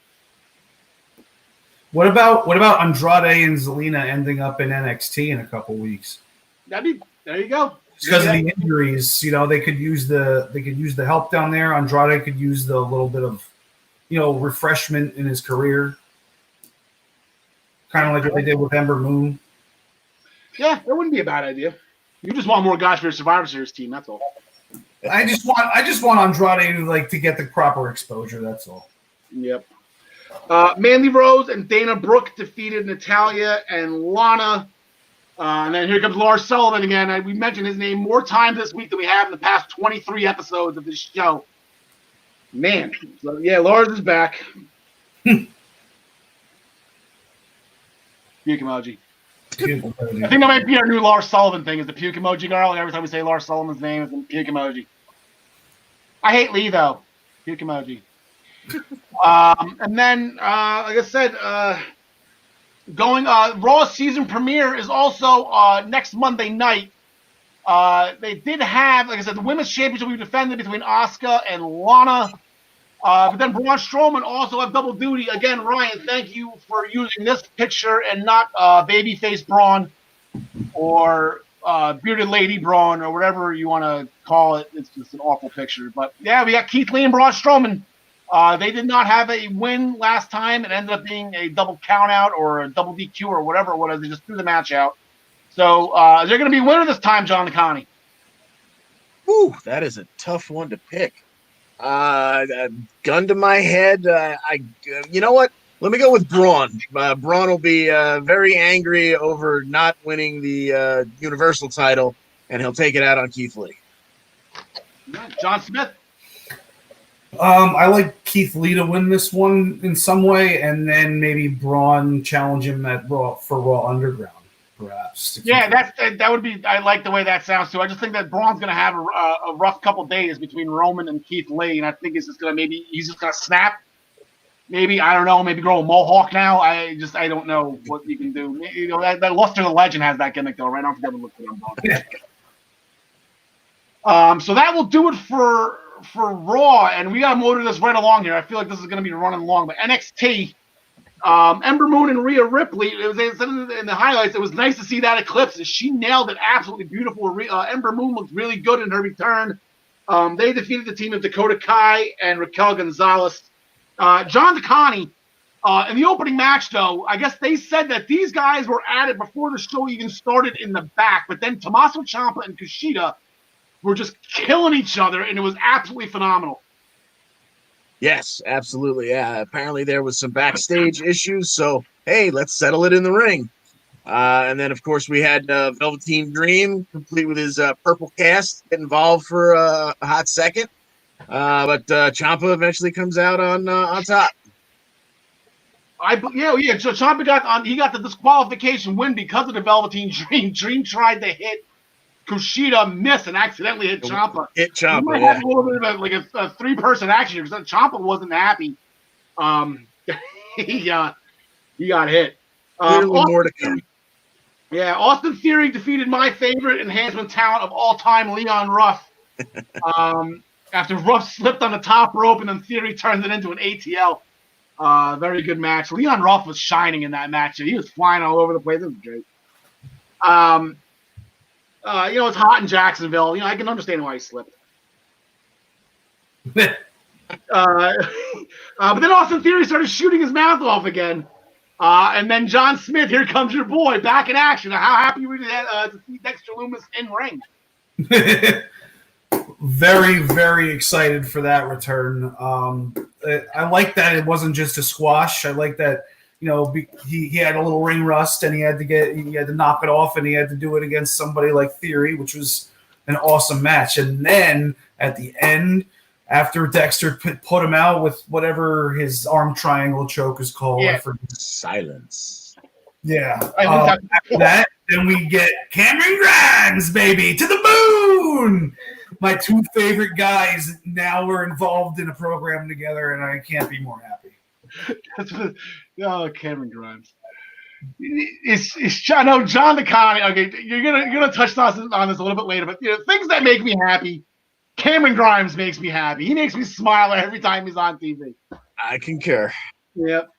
What about Andrade and Zelina ending up in NXT in a couple weeks? There you go. Because of the injuries, they could use the help down there. Andrade could use the little bit of, refreshment in his career, kind of like what they did with Ember Moon. Yeah, that wouldn't be a bad idea. You just want more guys for your Survivor Series team. That's all. I just want Andrade to get the proper exposure. That's all. Yep. Mandy Rose and Dana Brooke defeated Natalya and Lana. And then here comes Lars Sullivan again. We mentioned his name more times this week than we have in the past 23 episodes of this show. Man. So, yeah, Lars is back. Puke emoji. I think that might be our new Lars Sullivan thing, is the puke emoji, Karl. Every time we say Lars Sullivan's name, it's a puke emoji. I hate Lee, though. Puke emoji. And then, like I said, Raw season premiere is also next Monday night. They did have, like I said, the women's championship will be defended between Asuka and Lana. But then Braun Strowman also have double duty. Again, Ryan, thank you for using this picture and not babyface Braun or bearded lady Braun or whatever you want to call it. It's just an awful picture. But yeah, we got Keith Lee and Braun Strowman. They did not have a win last time. It ended up being a double count out or a double DQ or whatever it was. They just threw the match out. So is there going to be a winner this time, John Connie? Ooh, that is a tough one to pick. Gun to my head. You know what? Let me go with Braun. Braun will be very angry over not winning the Universal title, and he'll take it out on Keith Lee. John Smith. I like Keith Lee to win this one in some way, and then maybe Braun challenge him at Raw for Raw Underground, perhaps. Yeah, that would be. I like the way that sounds too. I just think that Braun's going to have a rough couple days between Roman and Keith Lee, and I think he's just going to snap. Maybe, I don't know, maybe grow a mohawk now. I don't know what you can do. You know, that Luster the Legend has that gimmick though, right? I don't forget to look at them. So that will do it for Raw, and we got to motor this right along here. I feel like this is going to be running long, but NXT, Ember Moon and Rhea Ripley. It was in the highlights. It was nice to see that eclipse. She nailed it, absolutely beautiful. Ember Moon looked really good in her return. They defeated the team of Dakota Kai and Raquel Gonzalez. John DeConnie, in the opening match, though, I guess they said that these guys were at it before the show even started in the back, but then Tommaso Ciampa and Kushida were just killing each other, and it was absolutely phenomenal. Yes, absolutely. Yeah, apparently there was some backstage issues, so hey, let's settle it in the ring. And then, of course, we had Velveteen Dream, complete with his purple cast, get involved for a hot second. But Ciampa eventually comes out on top. Yeah. So Ciampa got the disqualification win because of the Velveteen Dream. Dream tried to hit Kushida, missed, and accidentally hit Ciampa. Ciampa, might have a little bit of a 3-person action because Ciampa wasn't happy. He got hit. More to come. Yeah, Austin Theory defeated my favorite enhancement talent of all time, Leon Ruff. After Ruff slipped on the top rope and then Theory turned it into an ATL. Very good match. Leon Ruff was shining in that match. He was flying all over the place. It was great. It's hot in Jacksonville. I can understand why he slipped. But then Austin Theory started shooting his mouth off again. And then John Smith, here comes your boy, back in action. How happy were you to see Dexter Lumis in ring? Very, very excited for that return. I like that it wasn't just a squash. I like that he had a little ring rust and he had to knock it off, and he had to do it against somebody like Theory, which was an awesome match. And then at the end, after Dexter put him out with whatever his arm triangle choke is called, Silence. Yeah. After that, then we get Cameron Grimes, baby, to the moon. My 2 favorite guys now are involved in a program together, and I can't be more happy. Cameron Grimes. I know John DeConnie. Okay, you're gonna touch on this a little bit later, but things that make me happy. Cameron Grimes makes me happy. He makes me smile every time he's on TV. I concur. Yep.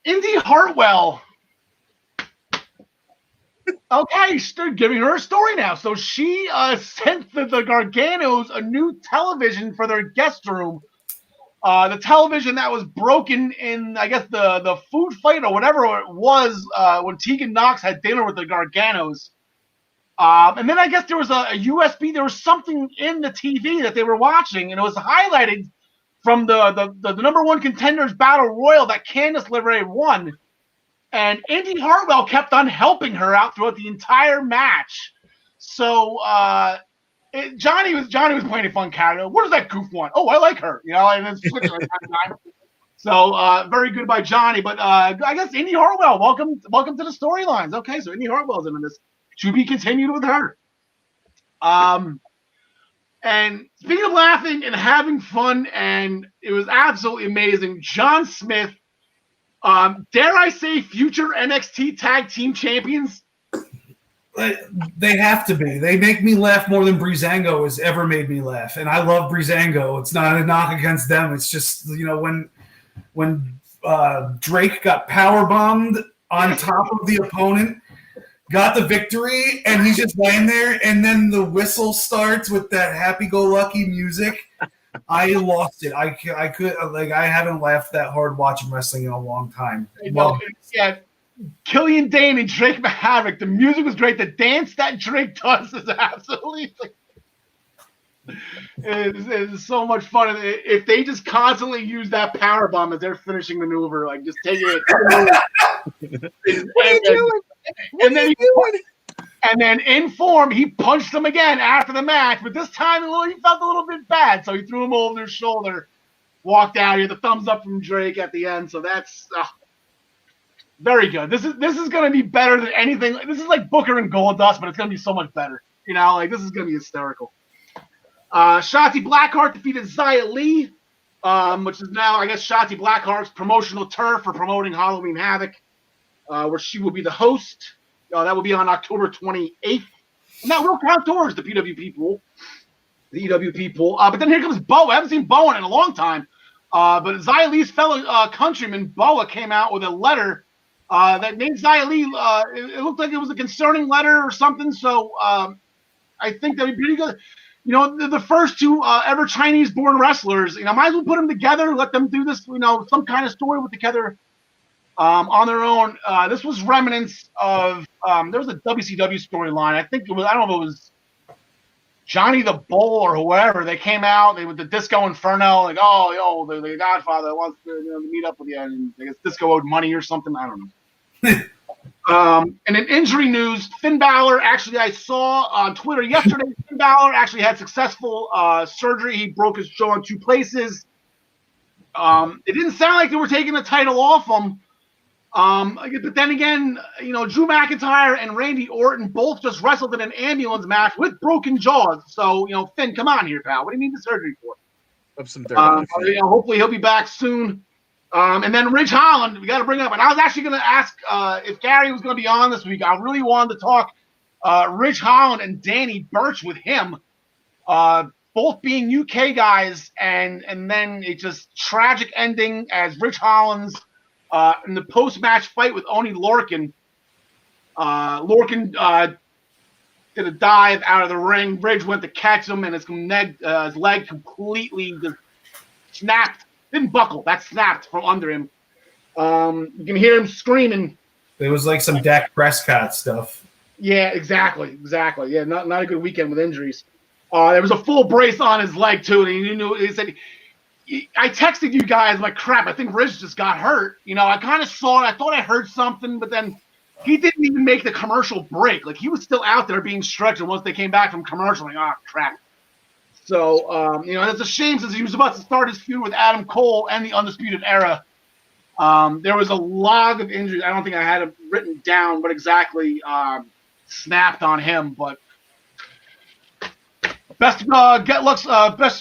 Indy Hartwell. Okay, they're giving her a story now. So she sent the Garganos a new television for their guest room. The television that was broken in, I guess, the food fight or whatever it was when Tegan Knox had dinner with the Garganos. And then I guess there was a USB. There was something in the TV that they were watching, and it was highlighted from the number 1 contenders battle royal that Candice LeRae won. And Indy Hartwell kept on helping her out throughout the entire match. So Johnny was playing a fun character. What does that goof want? Oh, I like her. And then switching like time. So very good by Johnny. But I guess Indy Hartwell, welcome to the storylines. Okay, so Indy Hartwell's in this. To be continued with her. And speaking of laughing and having fun, and it was absolutely amazing. John Smith, dare I say, future NXT Tag Team Champions? They have to be. They make me laugh more than Breezango has ever made me laugh, and I love Breezango. It's not a knock against them. It's just when Drake got power bombed on top of the opponent. Got the victory, and he's just laying there, and then the whistle starts with that happy-go-lucky music. I lost it. I haven't laughed that hard watching wrestling in a long time. Yeah, Killian Dane and Drake Mehaffy. The music was great. The dance that Drake does is absolutely it's so much fun. If they just constantly use that power bomb as their finishing maneuver, like just take it. What are you doing? And then in form, he punched him again after the match, but this time he felt a little bit bad, so he threw him over his shoulder, walked out here. The thumbs up from Drake at the end, so that's very good. This is going to be better than anything. This is like Booker and Goldust, but it's going to be so much better. This is going to be hysterical. Shotzi Blackheart defeated Xia Li. which is now, I guess, Shotzi Blackheart's promotional turf for promoting Halloween Havoc, where she will be the host. That will be on October 28th. And that will count towards the PWP pool, the EWP pool. But then here comes Boa. I haven't seen Boa in a long time. But Xia Li's fellow countryman, Boa, came out with a letter that made Xia Li, it looked like it was a concerning letter or something. So I think that'd be pretty good. You know, the first two ever Chinese-born wrestlers, you know, might as well put them together, let them do this, you know, some kind of story with together on their own. This was remnants of, there was a WCW storyline. I think it was, I don't know if it was Johnny the Bull or whoever. They came out, they with the Disco Inferno, like, oh, yo, the Godfather wants to, you know, meet up with you, and I guess Disco owed money or something. I don't know. And in injury news, Finn Balor, actually, I saw on Twitter yesterday, Finn Balor actually had successful surgery. He broke his jaw in 2 places. It didn't sound like they were taking the title off him. But then again, you know, Drew McIntyre and Randy Orton both just wrestled in an ambulance match with broken jaws. So, you know, Finn, come on here, pal. What do you need the surgery for? Of some dirt. You know, hopefully he'll be back soon. And then Ridge Holland, we got to bring up. And I was actually going to ask if Gary was going to be on this week. I really wanted to talk Ridge Holland and Danny Burch with him, both being UK guys, and then it just tragic ending as Ridge Holland's in the post-match fight with Oney Lorcan. Lorcan did a dive out of the ring. Ridge went to catch him, and his leg completely just snapped. Didn't buckle. That snapped from under him. You can hear him screaming. It was like some Dak Prescott stuff. Yeah, exactly. Yeah, not a good weekend with injuries. There was a full brace on his leg too, and he said, I texted you guys like, crap, I think Ridge just got hurt. You know, I kind of saw it. I thought I heard something, but then he didn't even make the commercial break. Like, he was still out there being stretched, and once they came back from commercial, like, oh, crap. So, you know, it's a shame since he was about to start his feud with Adam Cole and the Undisputed Era. There was a lot of injuries. I don't think I had it written down what exactly snapped on him, but best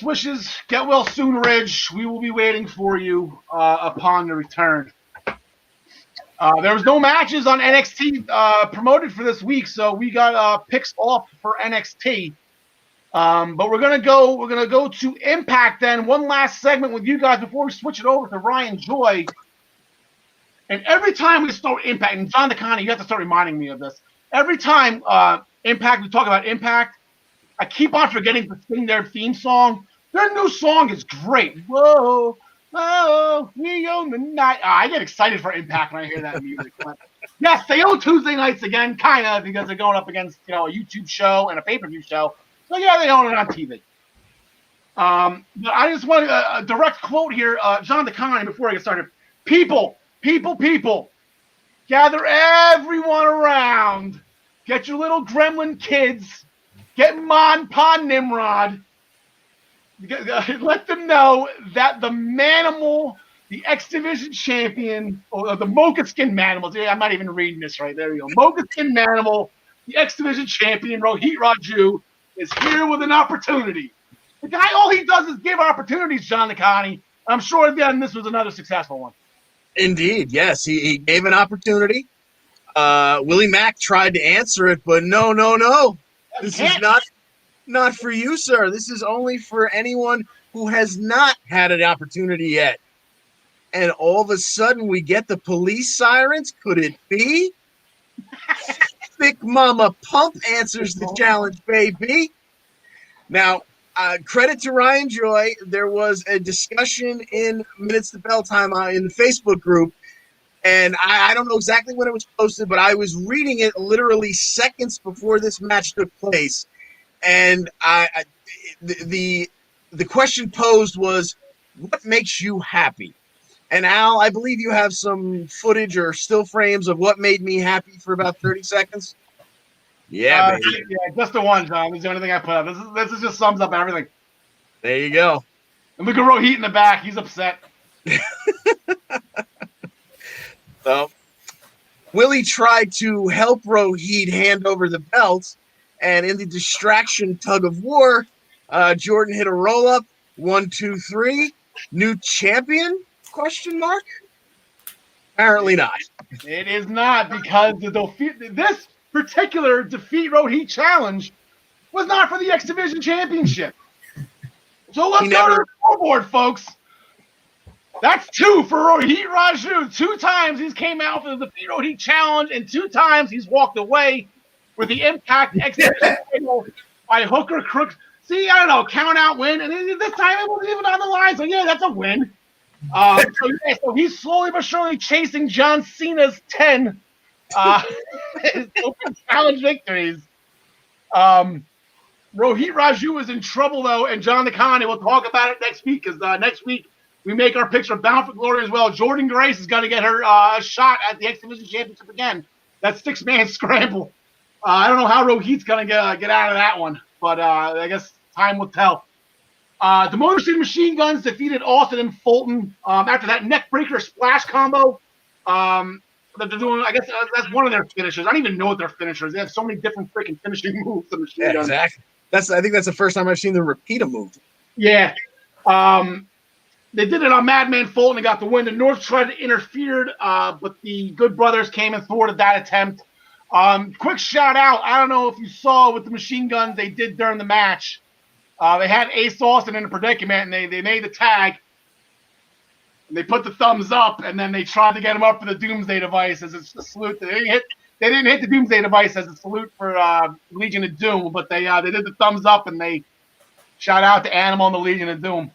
wishes. Get well soon, Ridge. We will be waiting for you upon the return. There was no matches on NXT promoted for this week, so we got picks off for NXT. But we're gonna go to Impact then. One last segment with you guys before we switch it over to Ryan Joy. And every time we start Impact, and John DeConnie, you have to start reminding me of this. Every time Impact, we talk about Impact, I keep on forgetting to sing their theme song. Their new song is great. Whoa, whoa, we own the night. I get excited for Impact when I hear that music. But yes, they own Tuesday nights again, kind of, because they're going up against, you know, a YouTube show and a pay-per-view show. So yeah, they own it on TV. But I just want a direct quote here, John DeConnie, before I get started. People, gather everyone around. Get your little gremlin kids. Get Mon Pa Nimrod. Let them know that the Manimal, the X Division champion, or the Mocha Skin Manimal. I'm not even reading this right. There you go. Mocha Skin Manimal, the X Division champion, Rohit Raju, is here with an opportunity. The guy, all he does is give opportunities, John DeConnie. I'm sure again this was another successful one. Indeed, yes. He gave an opportunity. Willie Mack tried to answer it, but no. This is not for you, sir. This is only for anyone who has not had an opportunity yet. And all of a sudden, we get the police sirens. Could it be? Thick Mama Pump answers the challenge, baby. Now, credit to Ryan Joy. There was a discussion in Minutes to Bell Time in the Facebook group, and I don't know exactly when it was posted, but I was reading it literally seconds before this match took place. And the question posed was, what makes you happy? And Al, I believe you have some footage or still frames of what made me happy for about 30 seconds. Yeah, baby. Yeah, just the one, John. This is the only thing I put up. This is just sums up everything. There you go. And look at Rohit in the back. He's upset. So, Willie tried to help Rohit hand over the belt, and in the distraction tug of war, Jordan hit a roll-up, 1, 2, 3, New champion? Question mark? Apparently not. It is not, because this particular Defeat Road Heat challenge was not for the X Division Championship. So let's go to the scoreboard, folks. That's 2 for Rohit Raju. 2 times he's came out for the Defeat Road Heat challenge, and 2 times he's walked away with the Impact X Division title by hook or crook. See, I don't know, count out win, and this time it wasn't even on the line. So yeah, that's a win. So he's slowly but surely chasing John Cena's 10 open challenge victories. Rohit Raju is in trouble, though, and John Nakani, we'll talk about it next week, because next week we make our picks for Bound for Glory as well. Jordan Grace has got to get her shot at the X Division Championship again. That 6-man scramble. I don't know how Rohit's going to get out of that one, but I guess time will tell. The Motor City Machine Guns defeated Austin and Fulton after that neck breaker splash combo that they're doing. I guess that's one of their finishers. I don't even know what their finishers. They have so many different freaking finishing moves. The Machine Guns. Exactly. I think that's the first time I've seen them repeat a move. Yeah. They did it on Madman Fulton and got the win. The North tried to interfere, but the Good Brothers came and thwarted that attempt. Quick shout out. I don't know if you saw with the Machine Guns they did during the match. They had Ace Austin in a predicament, and they made the tag. And they put the thumbs up, and then they tried to get him up for the Doomsday Device as a salute. They didn't hit the Doomsday Device as a salute for Legion of Doom, but they did the thumbs up, and they shout out to Animal and the Legion of Doom.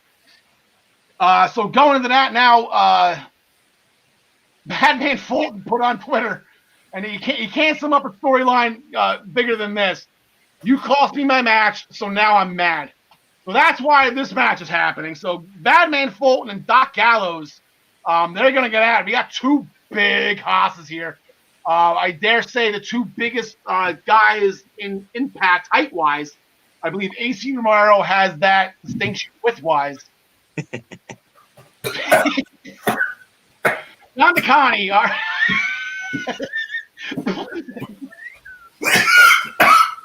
So going into that now, Batman Fulton put on Twitter, and he can't sum up a storyline bigger than this. You cost me my match, so now I'm mad. So that's why this match is happening. So Badman Fulton and Doc Gallows, they're going to get at it. We got 2 big hosses here. I dare say the 2 biggest guys in Impact height-wise. I believe AC Romero has that distinction width-wise. John Nakani are...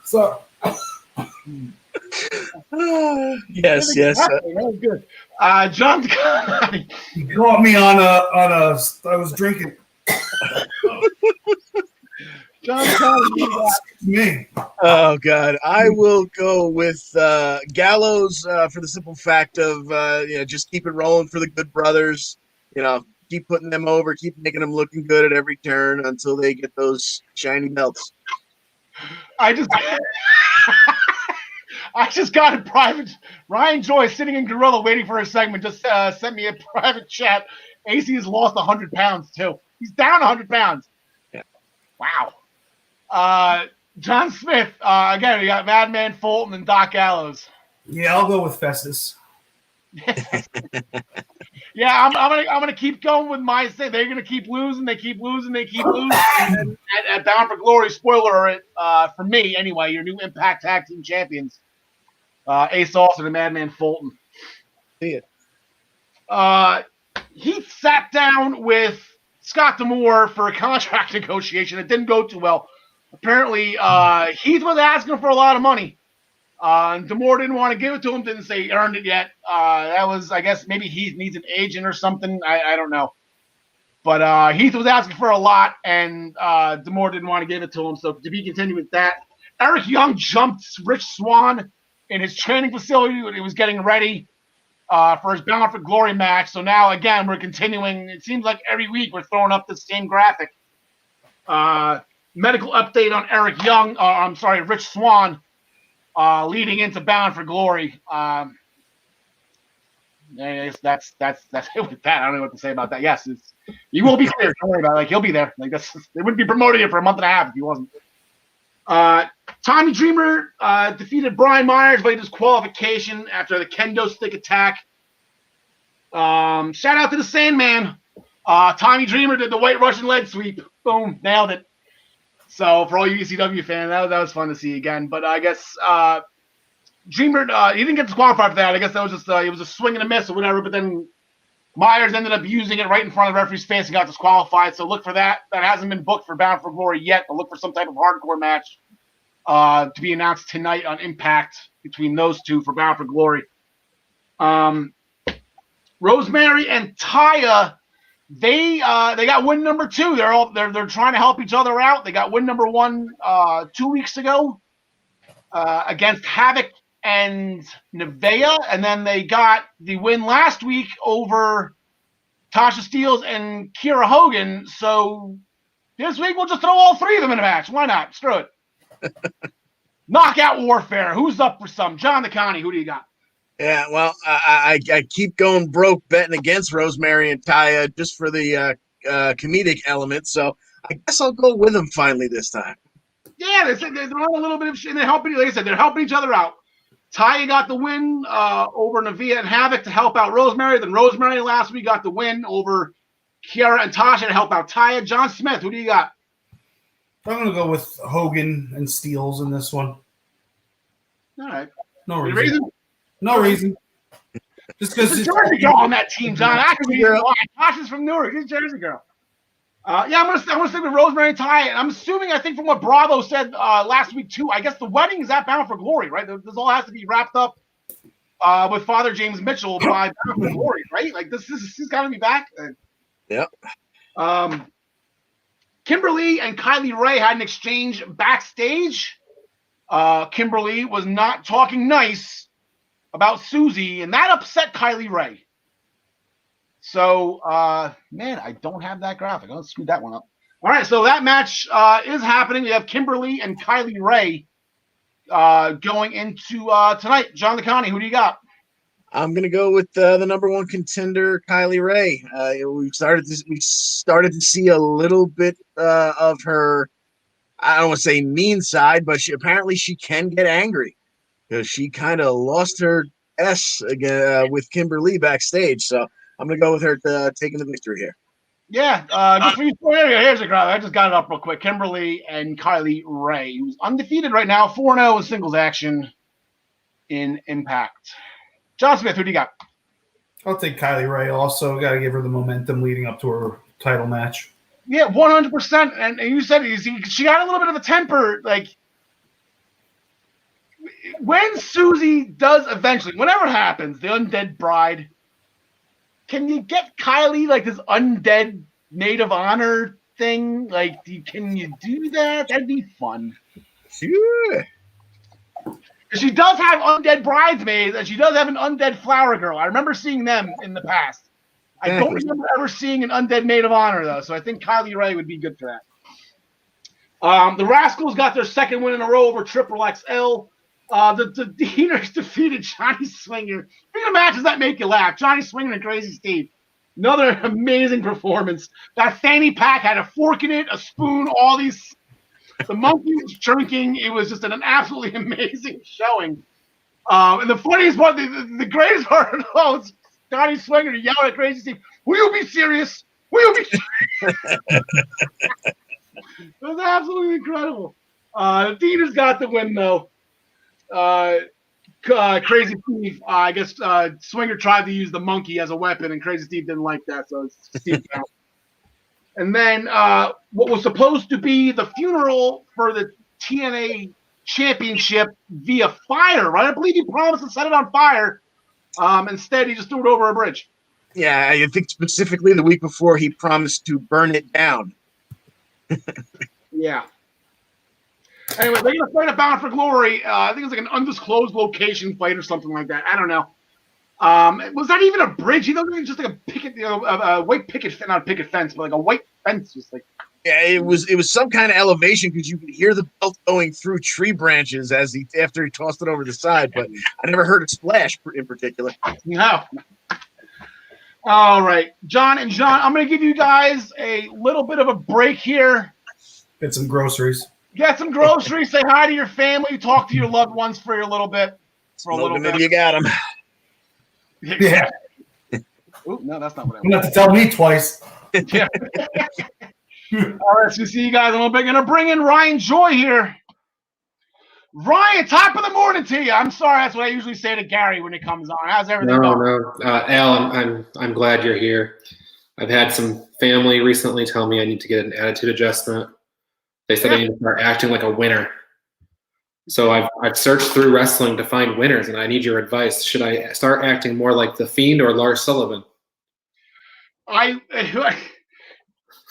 So... yes. That was good. John Nakani. You caught me on a. I was drinking. John Nakani. Me. Oh God, I will go with Gallows for the simple fact of just keep it rolling for the Good Brothers. Keep putting them over, keep making them looking good at every turn until they get those shiny belts. I just got a private. Ryan Joy, sitting in Gorilla waiting for a segment, just sent me a private chat. AC has lost 100 pounds, too. He's down 100 pounds. Yeah. Wow. John Smith, again, we got Madman Fulton and Doc Gallows. Yeah, I'll go with Festus. Yeah, I'm gonna keep going with my thing. They're gonna keep losing. They keep losing. And at Bound for Glory, spoiler alert, for me anyway, your new Impact Tag Team Champions, Ace Austin and Madman Fulton. See it. He sat down with Scott D'Amore for a contract negotiation. It didn't go too well. Apparently, Heath was asking for a lot of money. D'Amore didn't want to give it to him, didn't say he earned it yet. That was, I guess, maybe Heath needs an agent or something. I don't know. But Heath was asking for a lot, and D'Amore didn't want to give it to him. So to be continued with that, Eric Young jumped Rich Swann in his training facility when he was getting ready for his Bound for Glory match. So now, again, we're continuing. It seems like every week we're throwing up the same graphic. Medical update on Eric Young. Rich Swann. Leading into Bound for Glory. That's it with that. I don't know what to say about that. Yes, he will be clear. Don't worry about it. Like, he'll be there. Like, they wouldn't be promoting him for a month and a half if he wasn't. Tommy Dreamer defeated Brian Myers by disqualification after the kendo stick attack. Shout out to the Sandman. Tommy Dreamer did the White Russian leg sweep. Boom, nailed it. So for all you ECW fans, that was fun to see again. But I guess Dreamer, he didn't get disqualified for that. I guess that was just it was a swing and a miss or whatever. But then Myers ended up using it right in front of the referee's face and got disqualified. So look for that. That hasn't been booked for Bound for Glory yet. But look for some type of hardcore match to be announced tonight on Impact between those two for Bound for Glory. Rosemary and Taya, they got win number 2. They're trying to help each other out. They got win number 1 2 weeks ago against Havoc and Nevaeh, and then they got the win last week over Tasha Steelz and Kiera Hogan. So this week we'll just throw all 3 of them in a match. Why not? Screw it. Knockout Warfare. Who's up for some? John the Connie, who do you got? Yeah, well, I keep going broke betting against Rosemary and Taya just for the comedic element, so I guess I'll go with them finally this time. Yeah, they're on a little bit of shit, and they're helping, like I said, they're helping each other out. Taya got the win over Nevaeh and Havoc to help out Rosemary. Then Rosemary last week got the win over Kiera and Tasha to help out Taya. John Smith, who do you got? I'm going to go with Hogan and Steelz in this one. All right. No reason. No reason. Just because it's a Jersey girl on that team, John. Actually, Tasha's from Newark. She's a Jersey girl. Yeah, I'm gonna stick with Rosemary and Taya. And I'm assuming, I think from what Bravo said last week too, I guess the wedding is at Bound for Glory, right? This all has to be wrapped up with Father James Mitchell by Bound for Glory, right? Like this is got to be back. Yep. Kimberly and Kylie Ray had an exchange backstage. Kimberly was not talking nice about Susie, and that upset Kylie Ray. So, man, I don't have that graphic. I'll screw that one up. All right, so that match is happening. We have Kimberly and Kylie Ray going into tonight. John LeConnie, who do you got? I'm gonna go with the number 1 contender, Kylie Ray. We started to see a little bit of her. I don't want to say mean side, but she can get angry because she kind of lost her S again with Kimberly backstage. So I'm gonna go with her taking the victory here. Yeah, just for you. Here's a graphic. I just got it up real quick. Kimberly and Kylie Ray, who's undefeated right now, 4-0 in singles action in Impact. John Smith, who do you got? I'll take Kylie Ray. Also, got to give her the momentum leading up to her title match. Yeah, 100%. And you said she got a little bit of a temper. Like, when Susie does eventually, whenever it happens, the Undead Bride, can you get Kylie like this undead maid of honor thing? Like, can you do that? That'd be fun. Sure. She does have undead bridesmaids, and she does have an undead flower girl. I remember seeing them in the past. I don't remember ever seeing an undead maid of honor, though, so I think Kylie Ray would be good for that. The Rascals got their second win in a row over Triple XL. The Deaners defeated Johnny Swinger. Speaking of matches that make you laugh, Johnny Swinger and Crazy Steve. Another amazing performance. That fanny pack had a fork in it, a spoon, all these. The monkey was drinking. It was just an absolutely amazing showing. And the funniest part, the greatest part of all is Johnny Swinger yelling at Crazy Steve, "Will you be serious? Will you be serious?" It was absolutely incredible. The Deaners got the win, though. Crazy Steve, I guess Swinger tried to use the monkey as a weapon, and Crazy Steve didn't like that, so Steve out. And then what was supposed to be the funeral for the TNA championship via fire, right? I believe he promised to set it on fire. Instead, he just threw it over a bridge. Yeah, I think specifically the week before he promised to burn it down. Yeah. Anyway, they're going to fight a Bound for Glory. I think it's like an undisclosed location fight or something like that. I don't know. Was that even a bridge? You know, just like a picket, a white picket, not a picket fence, but like a white fence. Just like. Yeah, it was some kind of elevation because you could hear the belt going through tree branches after he tossed it over the side. But I never heard a splash in particular. No. All right, John and John, I'm going to give you guys a little bit of a break here. Get some groceries. Get some groceries. Say hi to your family. Talk to your loved ones for a little bit. Maybe you got them. Yeah. Ooh, no, that's not what I want. You don't have to tell me twice. Yeah. All right, so see you guys in a little bit. Gonna bring in Ryan Joy here. Ryan, top of the morning to you. I'm sorry, that's what I usually say to Gary when it comes on. How's everything going? No, Al, I'm glad you're here. I've had some family recently tell me I need to get an attitude adjustment. They said I need to start acting like a winner. So I've searched through wrestling to find winners, and I need your advice. Should I start acting more like the Fiend or Lars Sullivan? I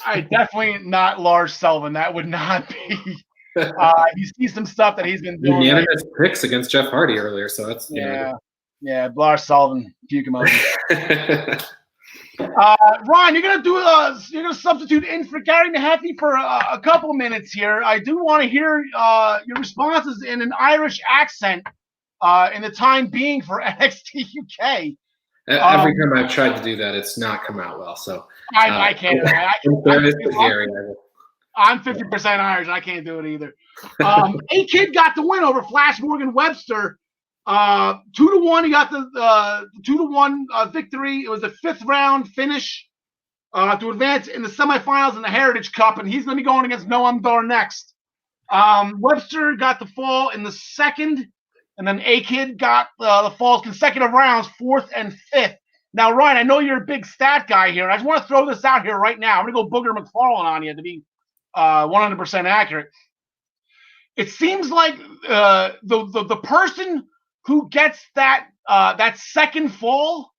definitely not Lars Sullivan. That would not be. You see some stuff that he's been doing. Unanimous picks against Jeff Hardy earlier, so that's yeah. Lars Sullivan, puke emoji. Ron, you're gonna substitute in for Gary Mehaffy for a couple minutes here. I do want to hear your responses in an Irish accent in the time being for NXT UK. Every time I've tried to do that, it's not come out well. So I can't. I'm 50% Irish. I can't do it either. A-Kid got the win over Flash Morgan Webster. 2-1. He got the 2-1 victory. It was a 5th round finish to advance in the semifinals in the Heritage Cup, and he's going to be going against Noam Dar next. Webster got the fall in the 2nd, and then A-Kid got the falls consecutive rounds, 4th and 5th. Now, Ryan, I know you're a big stat guy here. I just want to throw this out here right now. I'm going to go Booger McFarlane on you to be 100% accurate. It seems like the person who gets that second fall,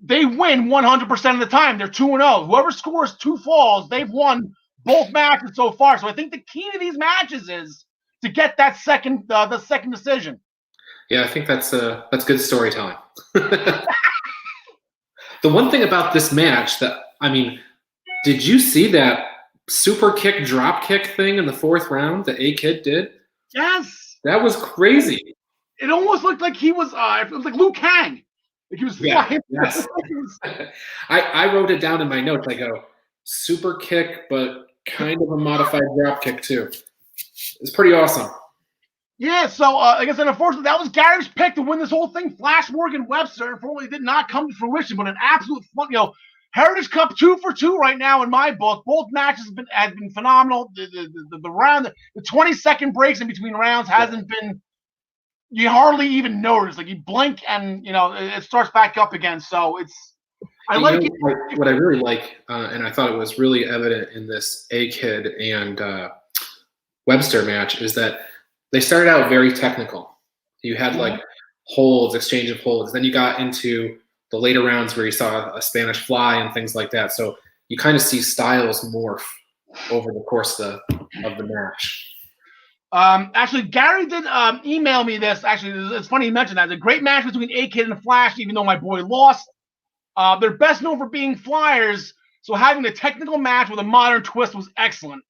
they win 100% of the time. They're 2-0. Whoever scores 2 falls, they've won both matches so far. So I think the key to these matches is to get that second decision. Yeah, I think that's good storytelling. The one thing about this match did you see that super kick drop kick thing in the 4th round that A-Kid did? Yes. That was crazy. It almost looked like he was it was like Liu Kang. Like he was flying. Yes. I wrote it down in my notes. I go, super kick, but kind of a modified drop kick too. It's pretty awesome. Yeah, so like I said, unfortunately, that was Gary's pick to win this whole thing. Flash Morgan Webster, unfortunately, did not come to fruition, but an absolute fun, Heritage Cup 2 for 2 right now in my book. Both matches have been phenomenal. The round, the 20-second breaks in between rounds hasn't been. You hardly even notice. Like you blink and it starts back up again. So it's. What I really like, and I thought it was really evident in this A-Kid and Webster match, is that they started out very technical. You had like holds, exchange of holds. Then you got into the later rounds where you saw a Spanish fly and things like that. So you kind of see styles morph over the course of the match. Actually, Gary did email me this. Actually, it's funny you mentioned that. It's a great match between A-Kid and Flash, even though my boy lost. They're best known for being flyers, so having a technical match with a modern twist was excellent.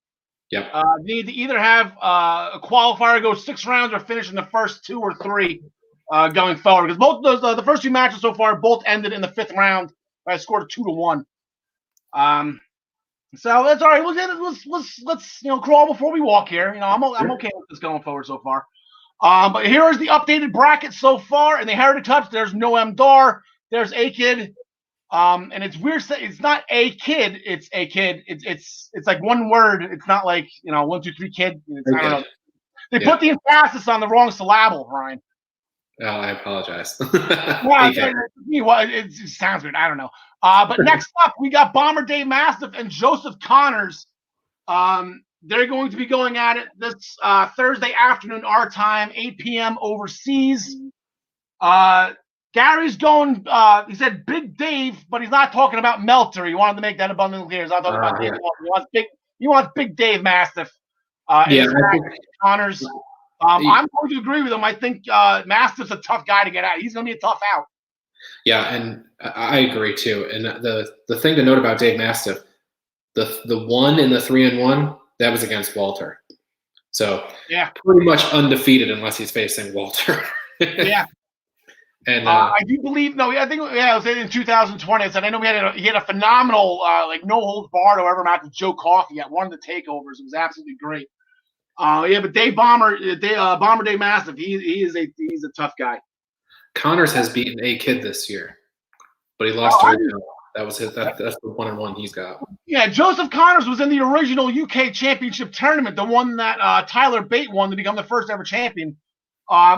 Yep. They need to either have a qualifier go 6 rounds or finish in the first 2 or 3 going forward. Because both those the first 2 matches so far both ended in the 5th round by a score of 2-1. So that's all right. Let's crawl before we walk here. I'm okay with this going forward so far. But here is the updated bracket so far. In the Heritage Cups, there's Noam Dar, there's A-Kid. And it's weird. It's not A-Kid. It's A-Kid. It's like one word. It's not like 1, 2, 3 kid. I don't know. They put the emphasis on the wrong syllable, Ryan. Oh, I apologize. It sounds weird. I don't know. But next up, we got Bomber Dave Mastiff and Joseph Connors. They're going to be going at it this Thursday afternoon, our time, 8 p.m. overseas. Gary's going, he said Big Dave, but he's not talking about Melter. He wanted to make that abundantly clear. He's not talking about Dave. He wants Big Dave Mastiff. Connors. I'm going to agree with him. I think Mastiff's a tough guy to get out. He's going to be a tough out. Yeah, and I agree too. And the thing to note about Dave Mastiff, the 1 in the 3-1, that was against Walter. So pretty much undefeated unless he's facing Walter. Yeah. And I do believe I think it was in 2020. I said I know he had a phenomenal no holds barred or whatever match with Joe Coffey at one of the takeovers. It was absolutely great. But Bomber Dave Mastiff, he's a tough guy. Connors has beaten A-Kid this year, but he lost to him. That was his. That's the 1-1 he's got. Yeah, Joseph Connors was in the original UK Championship tournament, the one that Tyler Bate won to become the first ever champion.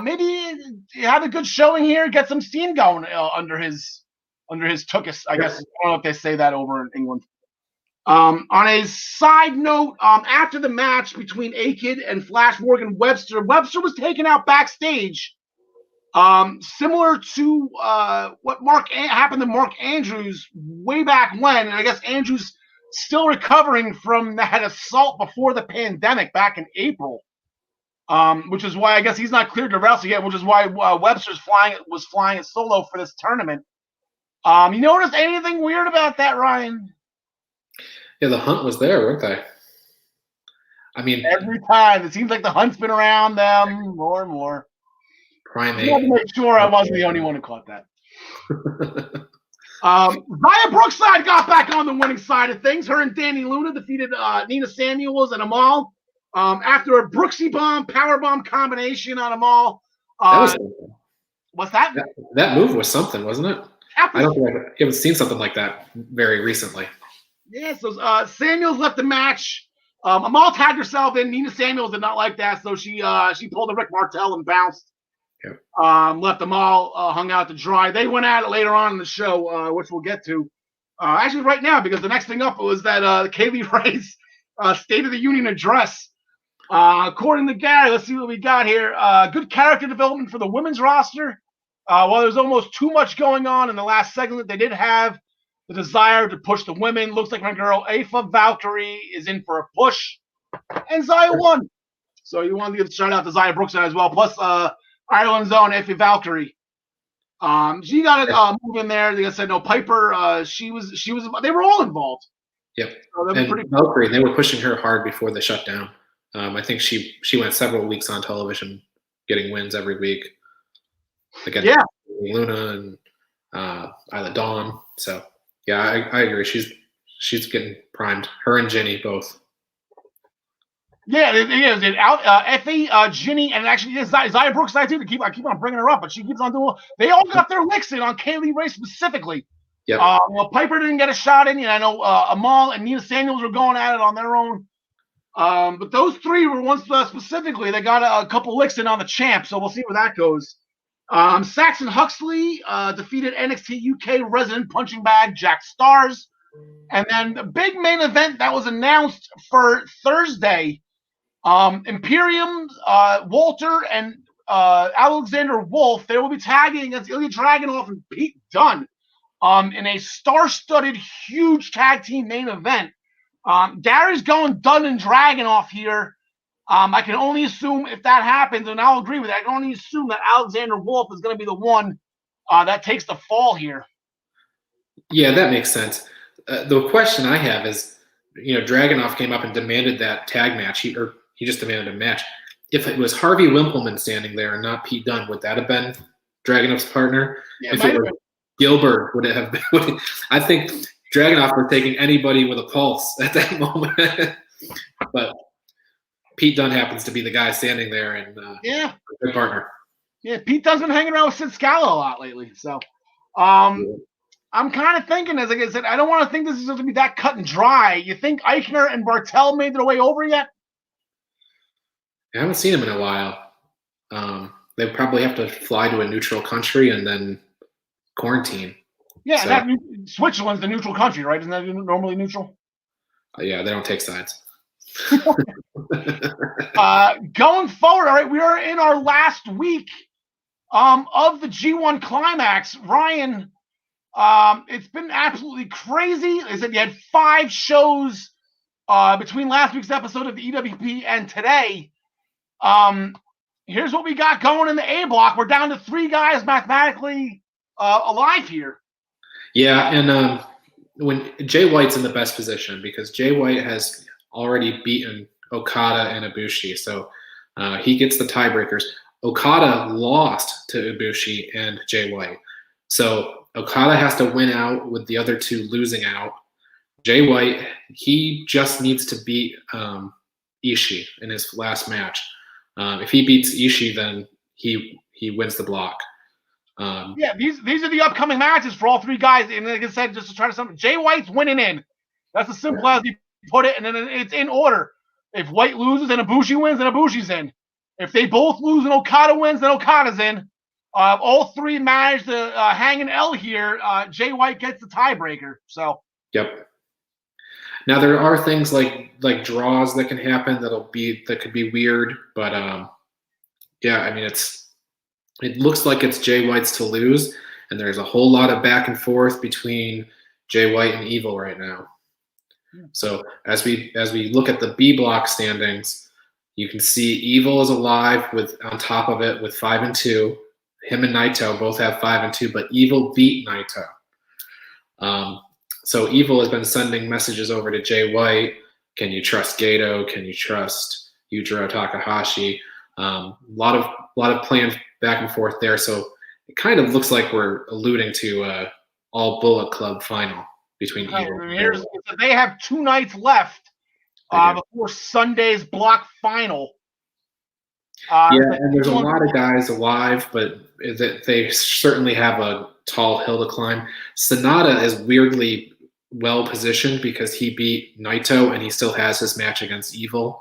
Maybe have a good showing here, get some steam going under his tuchus. I guess I don't know if they say that over in England. On a side note, after the match between A-Kid and Flash Morgan Webster was taken out backstage, similar to what happened to Mark Andrews way back when. And I guess Andrews still recovering from that assault before the pandemic back in April, which is why I guess he's not cleared to wrestle yet, which is why Webster's was flying it solo for this tournament. You notice anything weird about that, Ryan? Yeah, the Hunt was there, weren't they? I mean, every time it seems like the Hunt's been around them more and more. Primate. I had to make sure I wasn't the only one who caught that. Zaya Brookside got back on the winning side of things. Her and Danny Luna defeated Nina Samuels and Amal after a Brooksy bomb, power bomb combination on Amal. What's that? That move was something, wasn't it? I don't think I haven't seen something like that very recently. Yeah, so Samuels left the match. Amal tagged herself in. Nina Samuels did not like that, so she pulled a Rick Martel and bounced. Yep. Left them all hung out to dry. They went at it later on in the show, which we'll get to. Actually, right now, because the next thing up was that Kaylee Ray's State of the Union address. According to Gary, let's see what we got here. Good character development for the women's roster. While there's almost too much going on in the last segment, they did have the desire to push the women. Looks like my girl Aoife Valkyrie is in for a push, and Zaya won. So you want to give a shout out to Zaya Brookside as well. Plus Ireland's own Aoife Valkyrie. She got a move in there. Like I said, no Piper. She was. They were all involved. Yep. So and pretty Valkyrie, they were pushing her hard before the shutdown. I think she went several weeks on television, getting wins every week. Again, Luna and Isla Dawn. So yeah, I agree. She's getting primed. Her and Ginny both. Yeah, it is. Effie, Ginny, and actually Zaya Brookside too. I keep on bringing her up, but she keeps on doing. They all got their licks in on Kaylee Ray specifically. Yep. Well, Piper didn't get a shot in. I know Amal and Nina Samuels were going at it on their own. But those three were ones specifically. They got a couple licks in on the champ, so we'll see where that goes. Saxon Huxley defeated NXT UK resident punching bag Jack Stars. And then the big main event that was announced for Thursday, Imperium, Walter, and Alexander Wolf, they will be tagging against Ilya Dragunov and Pete Dunne in a star-studded, huge tag team main event. Gary's going Dunne and Dragunov here. I can only assume if that happens, and I'll agree with that, I can only assume that Alexander Wolf is going to be the one that takes the fall here. Yeah, that makes sense. The question I have is, Dragunov came up and demanded that tag match. He just demanded a match. If it was Harvey Wimpleman standing there and not Pete Dunne, would that have been Dragunov's partner? Yeah, if it was Gilbert, would it have been? I think Dragunov was taking anybody with a pulse at that moment. But Pete Dunne happens to be the guy standing there and a good partner. Yeah, Pete Dunne's been hanging around with Sid Scala a lot lately. So I'm kind of thinking, as I said, I don't want to think this is going to be that cut and dry. You think Eichner and Bartel made their way over yet? I haven't seen him in a while. They probably have to fly to a neutral country and then quarantine. Yeah, so. And Switzerland's the neutral country, right? Isn't that normally neutral? Yeah, they don't take sides. Going forward, all right, we are in our last week of the G1 Climax. Ryan, it's been absolutely crazy. They said you had 5 shows between last week's episode of the EWP and today. Here's what we got going in the A block. We're down to 3 guys mathematically alive here. Yeah, and when Jay White's in the best position because Jay White has already beaten Okada and Ibushi, so he gets the tiebreakers. Okada lost to Ibushi and Jay White, so Okada has to win out with the other 2 losing out. Jay White, he just needs to beat Ishii in his last match. If he beats Ishii, then he wins the block. These are the upcoming matches for all 3 guys. And like I said, just to try to sum, Jay White's winning in. That's as simple as he put it, and then it's in order. If White loses and Ibushi wins, then Ibushi's in. If they both lose and Okada wins, then Okada's in. All 3 managed to hang an L here. Jay White gets the tiebreaker. So. Yep. Now there are things like draws that can happen that could be weird, but yeah, I mean it looks like it's Jay White's to lose, and there's a whole lot of back and forth between Jay White and Evil right now. So as we look at the B block standings, you can see Evil is alive with on top of it with 5-2. Him and Naito both have 5-2, but Evil beat Naito. So Evil has been sending messages over to Jay White. Can you trust Gato? Can you trust Yujiro Takahashi? A lot of playing back and forth there. So it kind of looks like we're alluding to all Bullet Club final between Evil. They have 2 nights left before Sunday's block final. And there's a lot of guys alive, but they certainly have a tall hill to climb. Sonata is weirdly well positioned because he beat Naito and he still has his match against Evil.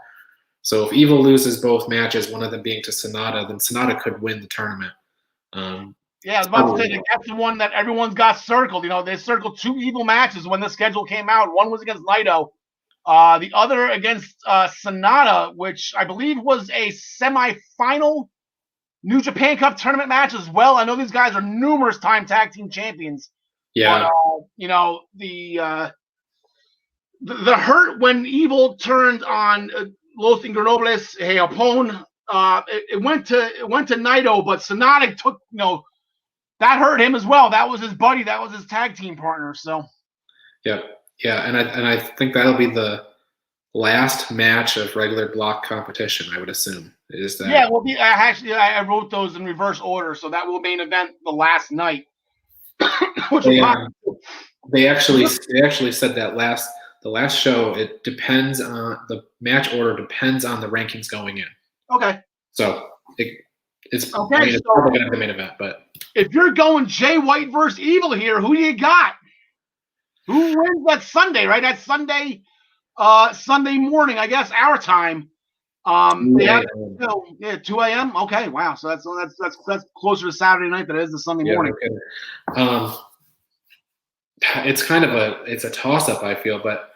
So if Evil loses both matches, one of them being to Sonata, then Sonata could win the tournament. Yeah, I was about to say that's the one that everyone's got circled. You know, they circled 2 Evil matches when the schedule came out. One was against Naito. The other against Sonata, which I believe was a semifinal New Japan Cup tournament match as well. I know these guys are numerous time tag team champions. Yeah. But, you know, the hurt when Evil turned on Los Ingobernables, Hey Opone, it went to Naito, but Sonata took, you know, that hurt him as well. That was his buddy. That was his tag team partner. So. Yeah. Yeah, and I think that'll be the last match of regular block competition, I would assume. Is that? Yeah, well, I wrote those in reverse order, so that will main event the last night. They actually said that the last show, it depends on the match order depends on the rankings going in. Okay. So it's okay. I mean, it's probably going to be the main event, but if you're going Jay White versus Evil here, who do you got? Who wins that Sunday, right? That Sunday morning, I guess, our time. 2 a.m. Okay, wow. So that's closer to Saturday night than it is to Sunday morning. Okay. It's kind of a toss-up, I feel, but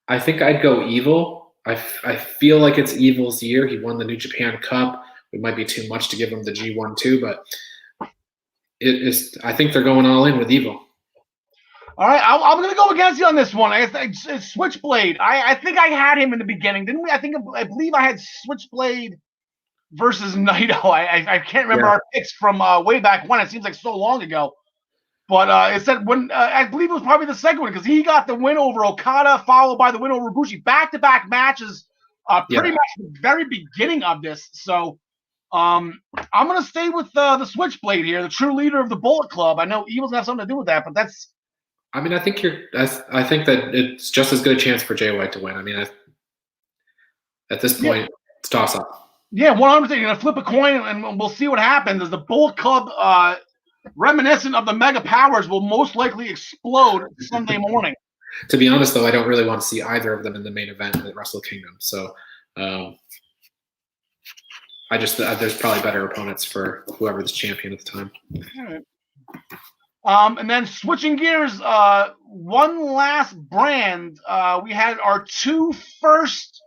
I think I'd go Evil. I feel like it's Evil's year. He won the New Japan Cup. It might be too much to give him the G1 too, but I think they're going all in with Evil. All right, I'm going to go against you on this one. It's Switchblade. I think I had him in the beginning, didn't we? I believe I had Switchblade versus Naito. I can't remember our picks from way back when. It seems like so long ago. But it said when I believe it was probably the second one because he got the win over Okada, followed by the win over Ibushi. Back-to-back matches, pretty much the very beginning of this. So I'm going to stay with the Switchblade here, the true leader of the Bullet Club. I know Evil's got something to do with that, but that's. I mean, I think that it's just as good a chance for Jay White to win. I mean, at this point, it's toss up. Yeah, 100%. You're gonna flip a coin, and we'll see what happens. As the Bullet Club, reminiscent of the Mega Powers, will most likely explode Sunday morning. To be honest, though, I don't really want to see either of them in the main event at Wrestle Kingdom. So, I just there's probably better opponents for whoever's champion at the time. All right. And then switching gears, one last brand. We had our 2 first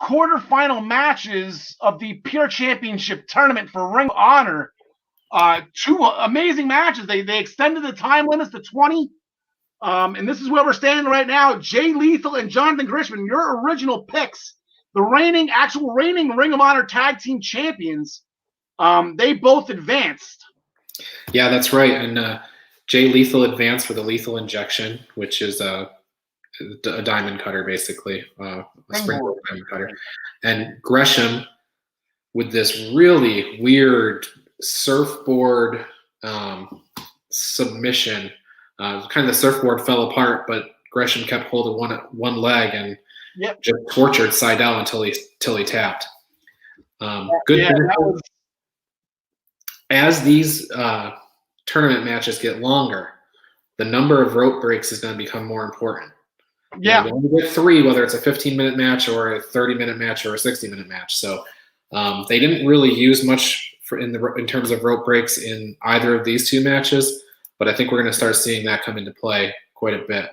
quarterfinal matches of the Pure Championship tournament for Ring of Honor. 2 amazing matches. They extended the time limits to 20. And this is where we're standing right now. Jay Lethal and Jonathan Grisham, your original picks, the reigning Ring of Honor tag team champions. They both advanced. Yeah, that's right. And Jay Lethal advanced for the Lethal Injection, which is a diamond cutter, basically, a springboard diamond cutter. And Gresham with this really weird surfboard submission. Kind of the surfboard fell apart, but Gresham kept holding one leg and just tortured Seidel until he tapped. As these tournament matches get longer, the number of rope breaks is going to become more important. Yeah, you only get 3, whether it's a 15-minute match or a 30-minute match or a 60-minute match. So they didn't really use much in terms of rope breaks in either of these 2 matches, but I think we're going to start seeing that come into play quite a bit.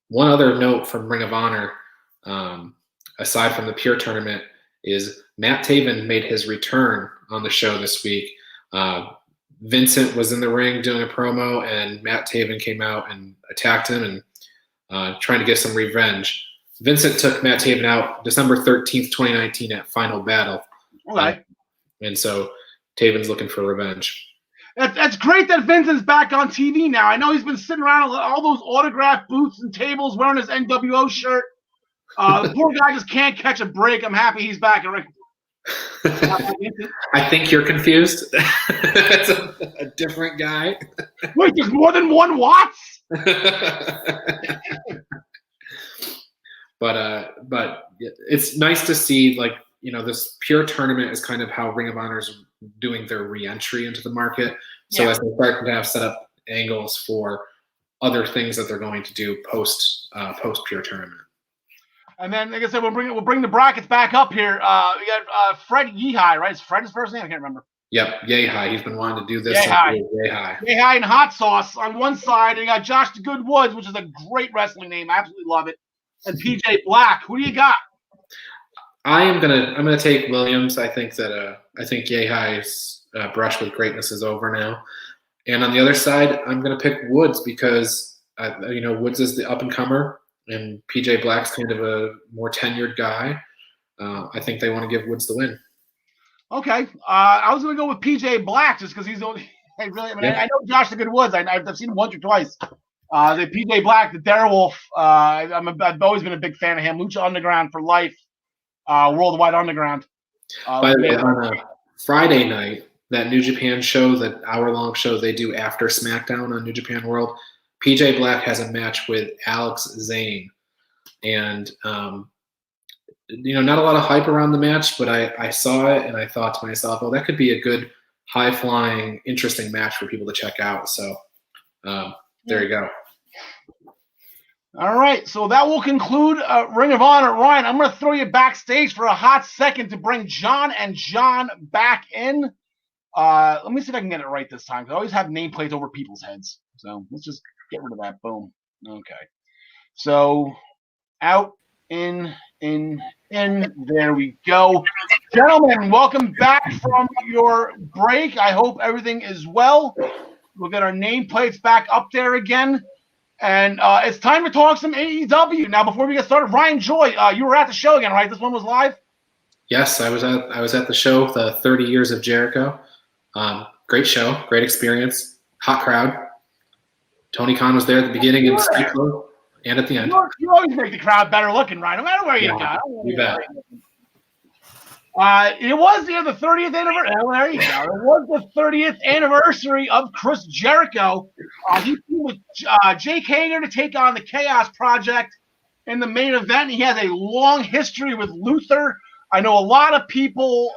one other note from Ring of Honor, aside from the Pure tournament, is Matt Taven made his return on the show this week. Vincent was in the ring doing a promo, and Matt Taven came out and attacked him and trying to get some revenge. Vincent took Matt Taven out December 13th, 2019 at Final Battle. Okay. And so Taven's looking for revenge. That's great that Vincent's back on TV now. I know he's been sitting around all those autograph booths and tables wearing his NWO shirt. The poor guy just can't catch a break. I'm happy he's back. I think you're confused. It's a different guy. Wait, there's more than one Watts? But it's nice to see, like, this Pure tournament is kind of how Ring of Honor is doing their re-entry into the market. So as they start to have set up angles for other things that they're going to do post Pure tournament. And then, like I said, we'll bring the brackets back up here. We got Fred Yehi, right? Is Fred his first name? I can't remember. Yep, Yehi. He's been wanting to do this. Yehi and Hot Sauce on one side, and you got Josh the Good Woods, which is a great wrestling name. I absolutely love it. And PJ Black. Who do you got? I'm gonna take Williams. I think Yehi's brush with greatness is over now. And on the other side, I'm gonna pick Woods because Woods is the up and comer, and PJ Black's kind of a more tenured guy. I think they want to give Woods the win. Okay, I was gonna go with PJ Black just because he's the only. I know Josh the Good Woods. I've seen him once or twice. The PJ Black, the Darewolf. I've always been a big fan of him. Lucha Underground for life. Worldwide Underground. By the way, on a Friday night, that New Japan show, that hour-long show they do after SmackDown on New Japan World, PJ Black has a match with Alex Zane. And, not a lot of hype around the match, but I saw it and I thought to myself, well, that could be a good, high-flying, interesting match for people to check out. So there you go. All right, so that will conclude Ring of Honor. Ryan, I'm going to throw you backstage for a hot second to bring John and John back in. Let me see if I can get it right this time, because I always have nameplates over people's heads. So let's just get rid of that. Boom. Okay. So out, in. There we go. Gentlemen, welcome back from your break. I hope everything is well. We'll get our nameplates back up there again. And it's time to talk some AEW. Now, before we get started, Ryan Joy, you were at the show again, right? This one was live? Yes, I was at the show, the 30 Years of Jericho. Great show, great experience, hot crowd. Tony Khan was there at the beginning and at the end. You always make the crowd better looking, Ryan, no matter where you go. You bet. It was the 30th anniversary. Oh, there you go. It was the 30th anniversary of Chris Jericho. He flew with Jake Hager to take on the Chaos Project in the main event. He has a long history with Luther. I know a lot of people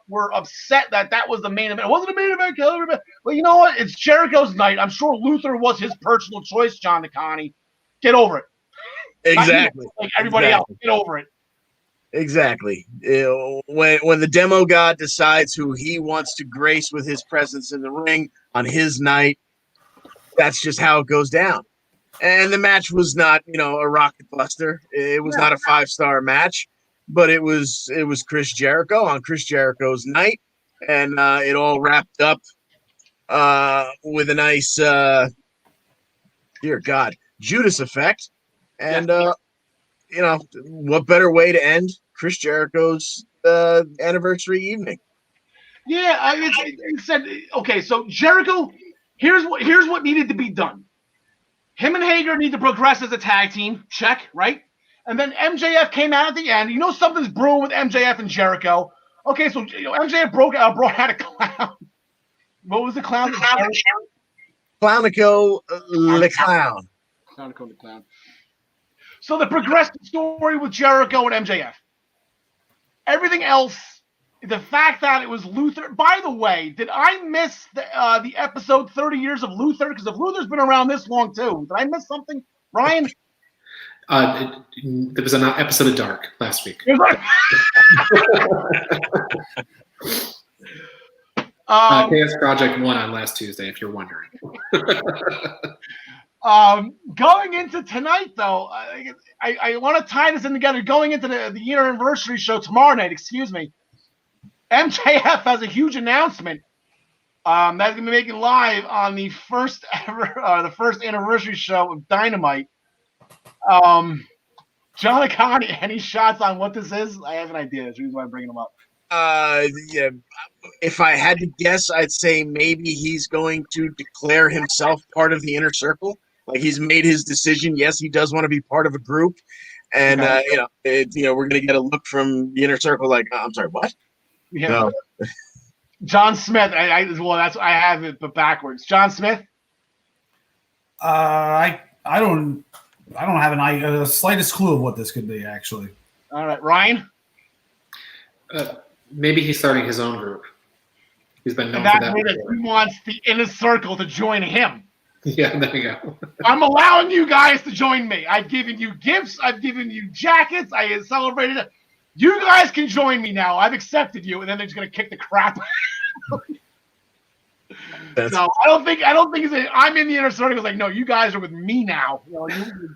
were upset that was the main event. It wasn't a main event, but you know what? It's Jericho's night. I'm sure Luther was his personal choice, John DeConnie. Get over it. Exactly. Like everybody else, get over it. Exactly. When the demo god decides who he wants to grace with his presence in the ring on his night, that's just how it goes down. And the match was not, a rocket buster. It was not a 5-star match, but it was Chris Jericho on Chris Jericho's night, and it all wrapped up with a nice, dear God, Judas effect. And what better way to end Chris Jericho's anniversary evening? Yeah, I said, okay, so Jericho, here's what needed to be done. Him and Hager need to progress as a tag team, check, right? And then MJF came out at the end. Something's brewing with MJF and Jericho. Okay, so MJF brought out a clown. What was the clown? Clownico the Clown. Clownico the Clown. So the progressive story with Jericho and MJF. Everything else, the fact that it was Luther. By the way, did I miss the episode 30 Years of Luther? Because if Luther's been around this long too, did I miss something, Ryan? There was an episode of Dark last week. Chaos Project won on last Tuesday, if you're wondering. Going into tonight, though, I want to tie this in together. Going into the year anniversary show tomorrow night, excuse me, MJF has a huge announcement that's going to be making live on the first anniversary show of Dynamite. John Akani, any shots on what this is? I have an idea. That's the reason why I'm bringing them up. Yeah. If I had to guess, I'd say maybe he's going to declare himself part of the inner circle. Like he's made his decision. Yes, he does want to be part of a group, and Okay. we're going to get a look from the inner circle. Like, I'm sorry, what? Yeah. No. John Smith. I have it, but backwards. John Smith. I don't have the slightest clue of what this could be, actually. All right, Ryan. Maybe he's starting his own group. He's been known And for that's that. where before. he wants the inner circle to join him. Yeah, there you go. I'm allowing you guys to join me. I've given you gifts. I've given you jackets. I have celebrated it. You guys can join me now. I've accepted you, and then they're just gonna kick the crap. No, I don't think I'm in the inner circle. It's like, no, you guys are with me now. You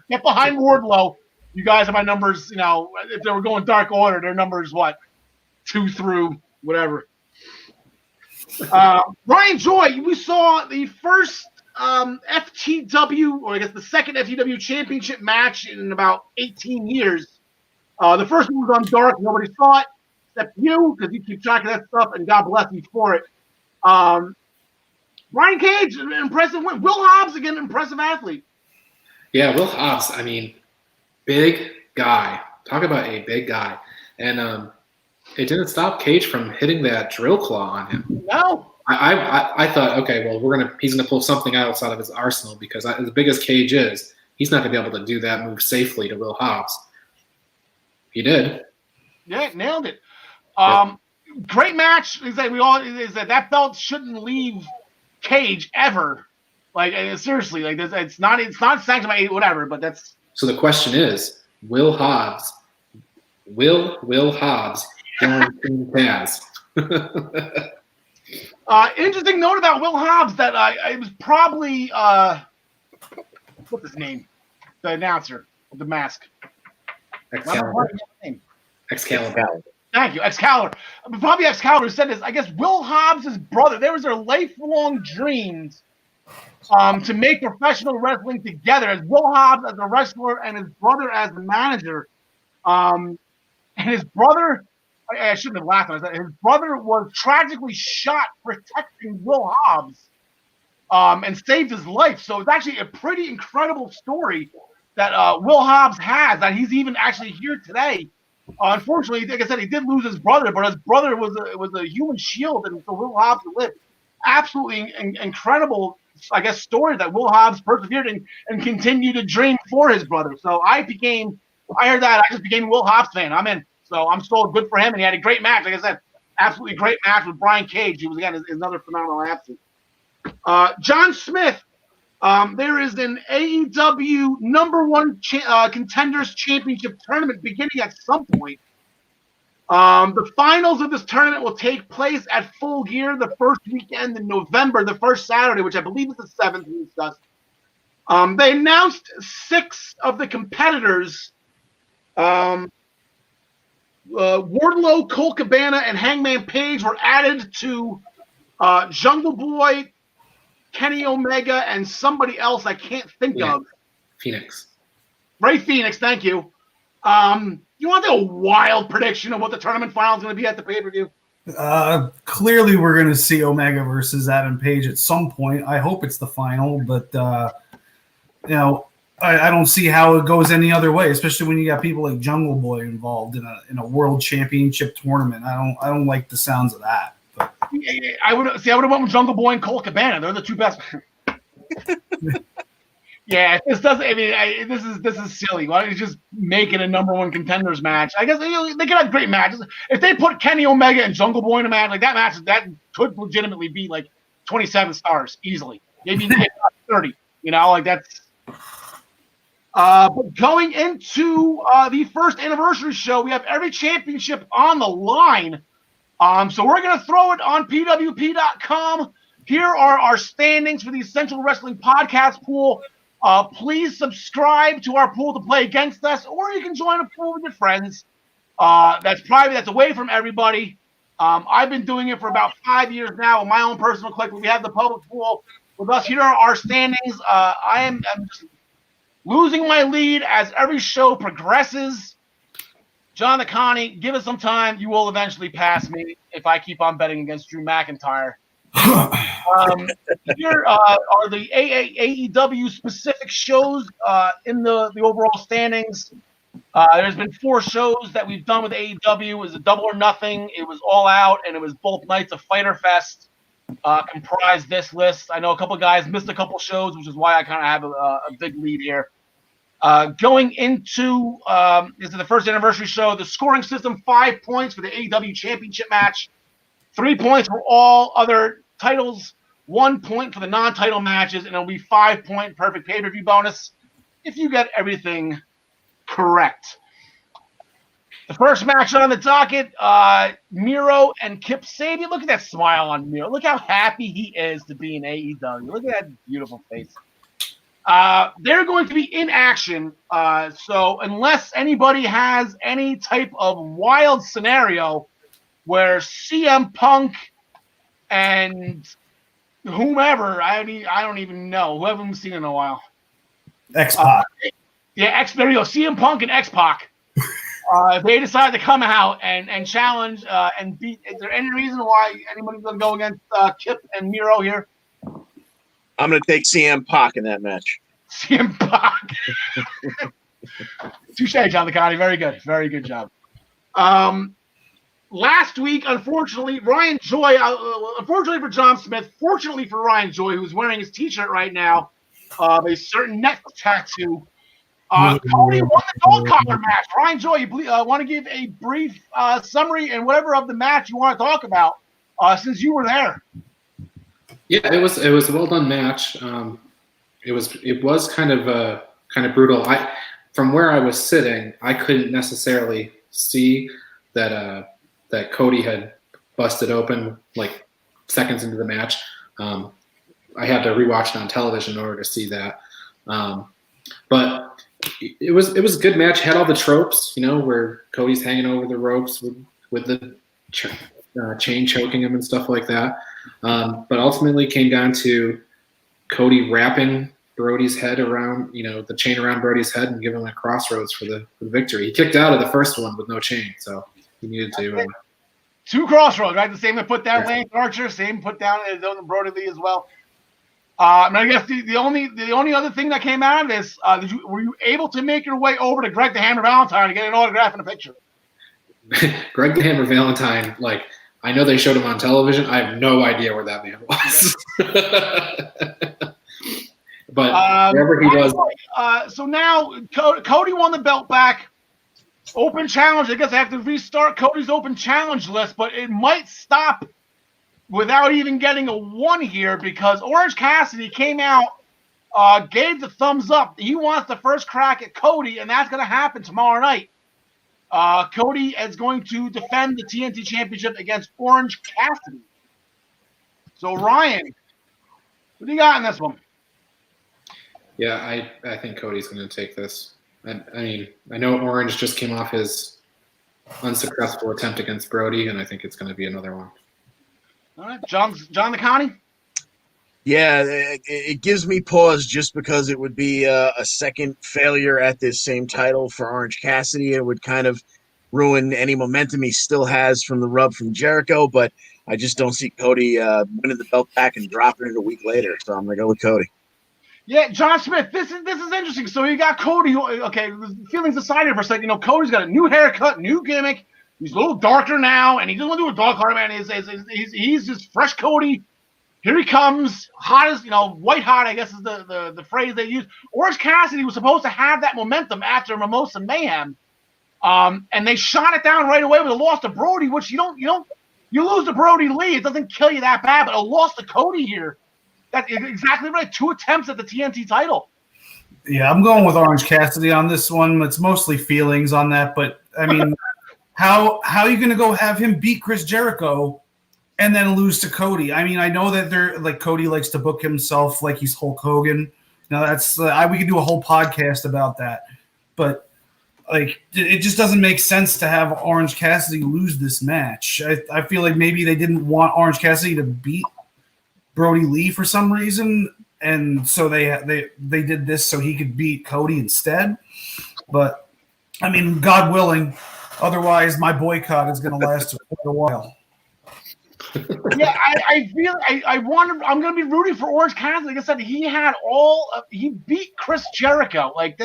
get behind Wardlow. You guys are my numbers. If they were going Dark Order, their numbers 2 through whatever. Ryan Joy, we saw the first FTW, or I guess the second FTW championship match in about 18 years. The first one was on Dark. Nobody saw it except you, because you keep track of that stuff, and God bless you for it. Brian Cage, an impressive win. Will Hobbs, again, an impressive athlete. Yeah, Will Hobbs. I mean, big guy. Talk about a big guy. And it didn't stop Cage from hitting that drill claw on him. No. I thought, okay, well, he's gonna pull something outside of his arsenal, because as big as Cage is, he's not gonna be able to do that move safely to Will Hobbs. He did. Yeah, nailed it. Great match. Is that belt shouldn't leave Cage ever. Like, seriously, like it's not sanctioned by whatever, but that's. So the question is, Will Hobbs join Team Taz? Interesting note about Will Hobbs that it was probably what's his name, the announcer with the mask. Excalibur. Thank you, Excalibur. Probably Excalibur said this. I guess Will Hobbs' brother. There was their lifelong dreams to make professional wrestling together. As Will Hobbs as a wrestler and his brother as the manager. And his brother, I shouldn't have laughed at that. His brother was tragically shot protecting Will Hobbs, and saved his life. So it's actually a pretty incredible story that Will Hobbs has, that he's even actually here today. Unfortunately, like I said, he did lose his brother, but his brother was a human shield, and so Will Hobbs lived. Absolutely incredible, I guess, story that Will Hobbs persevered and continued to dream for his brother. So I heard that, I just became a Will Hobbs fan. I'm in. So I'm still good for him, and he had a great match. Like I said, absolutely great match with Brian Cage. He was, again, another phenomenal athlete. John Smith, there is an AEW #1 Contenders Championship tournament beginning at some point. The finals of this tournament will take place at Full Gear the first weekend in November, the first Saturday, which I believe is the 7th we discussed. They announced 6 of the competitors. Wardlow, Colt Cabana, and Hangman Page were added to Jungle Boy, Kenny Omega, and somebody else I can't think of. Phoenix. Ray Phoenix, thank you. You want a wild prediction of what the tournament final is going to be at the pay-per-view? Clearly, we're going to see Omega versus Adam Page at some point. I hope it's the final, but I don't see how it goes any other way, especially when you got people like Jungle Boy involved in a world championship tournament. I don't like the sounds of that. But. I would have went with Jungle Boy and Colt Cabana. They're the two best. Yeah, this doesn't. I mean, this is silly. Why don't you just make it a #1 Contenders match? I guess they could have great matches. If they put Kenny Omega and Jungle Boy in a match, like that could legitimately be like 27 stars easily. Maybe 30. Like that's. But going into the first anniversary show, we have every championship on the line. So we're going to throw it on PWP.com. Here are our standings for the Essential Wrestling Podcast Pool. please subscribe to our pool to play against us, or you can join a pool with your friends. That's away from everybody. I've been doing it for about 5 years now with my own personal clique. We have the public pool with us. Here are our standings. I'm just losing my lead as every show progresses. John the Connie, give us some time. You will eventually pass me if I keep on betting against Drew McIntyre. Here are the AEW specific shows in the overall standings. There's been 4 shows that we've done with AEW. It was a Double or Nothing. It was All Out, and it was both nights of Fyter Fest comprised this list. I know a couple guys missed a couple shows, which is why I kind of have a big lead here. Going into this is the first anniversary show. The scoring system: 5 points for the AEW Championship match, 3 points for all other titles, 1 point for the non-title matches, and it'll be 5-point perfect pay-per-view bonus if you get everything correct. The first match on the docket: Miro and Kip Sabian. Look at that smile on Miro. Look how happy he is to be in AEW. Look at that beautiful face. They're going to be in action, so unless anybody has any type of wild scenario where CM Punk and whomever, I don't even know, who haven't seen in a while. X-Pac. There you go, CM Punk and X-Pac. If they decide to come out and challenge and beat, is there any reason why anybody's going to go against Kip and Miro here? I'm going to take CM Punk in that match. CM Punk. Touche, John Licani. Very good. Very good job. Last week, unfortunately, Ryan Joy, unfortunately for John Smith, fortunately for Ryan Joy, who's wearing his T-shirt right now, a certain neck tattoo, Cody won the dog collar match. Ryan Joy, you want to give a brief summary and whatever of the match you want to talk about, since you were there. Yeah, it was a well done match. It was kind of brutal. From where I was sitting, I couldn't necessarily see that Cody had busted open like seconds into the match. I had to rewatch it on television in order to see that. But it was a good match. Had all the tropes, where Cody's hanging over the ropes with the chain choking him and stuff like that. But ultimately came down to Cody wrapping Brody's head around, the chain around Brody's head and giving him a crossroads for the victory. He kicked out of the first one with no chain, so he needed to. 2 crossroads, right? The same that put down Lance Archer, same put down Brody Lee as well. And I guess the only other thing that came out of this, were you able to make your way over to Greg the Hammer Valentine to get an autograph and a picture? Greg the Hammer Valentine, I know they showed him on television. I have no idea where that man was. But wherever he was. So now Cody won the belt back. Open challenge. I guess I have to restart Cody's open challenge list, but it might stop without even getting a 1 here because Orange Cassidy came out, gave the thumbs up. He wants the first crack at Cody, and that's going to happen tomorrow night. Cody is going to defend the TNT Championship against Orange Cassidy. So, Ryan, what do you got in this one? Yeah, I think Cody's going to take this. I know Orange just came off his unsuccessful attempt against Brody, and I think it's going to be another one. All right, John the Connie? Yeah, it gives me pause just because it would be a second failure at this same title for Orange Cassidy. It would kind of ruin any momentum he still has from the rub from Jericho, but I just don't see Cody winning the belt back and dropping it a week later, so I'm going to go with Cody. Yeah, John Smith, this is interesting. So you got Cody. Okay, feelings aside here for a second. Cody's got a new haircut, new gimmick. He's a little darker now, and he doesn't want to do a dog collar, man. He's just fresh Cody. Here he comes, hot as white hot. I guess is the phrase they use. Orange Cassidy was supposed to have that momentum after Mimosa Mayhem, and they shot it down right away with a loss to Brody, which you lose to Brody Lee, it doesn't kill you that bad, but a loss to Cody here. That's exactly right. 2 attempts at the TNT title. Yeah, I'm going with Orange Cassidy on this one. It's mostly feelings on that, but I mean, how are you going to go have him beat Chris Jericho and then lose to Cody? I mean, I know that they're Cody likes to book himself like he's Hulk Hogan, Now that's we could do a whole podcast about that, but like it just doesn't make sense to have Orange Cassidy lose this match. I feel like maybe they didn't want Orange Cassidy to beat Brody Lee for some reason, and so they did this so he could beat Cody instead. But I mean, God willing, otherwise my boycott is going to last quite a while. Yeah, I'm going to be rooting for Orange Cassidy. Like I said, he beat Chris Jericho. Like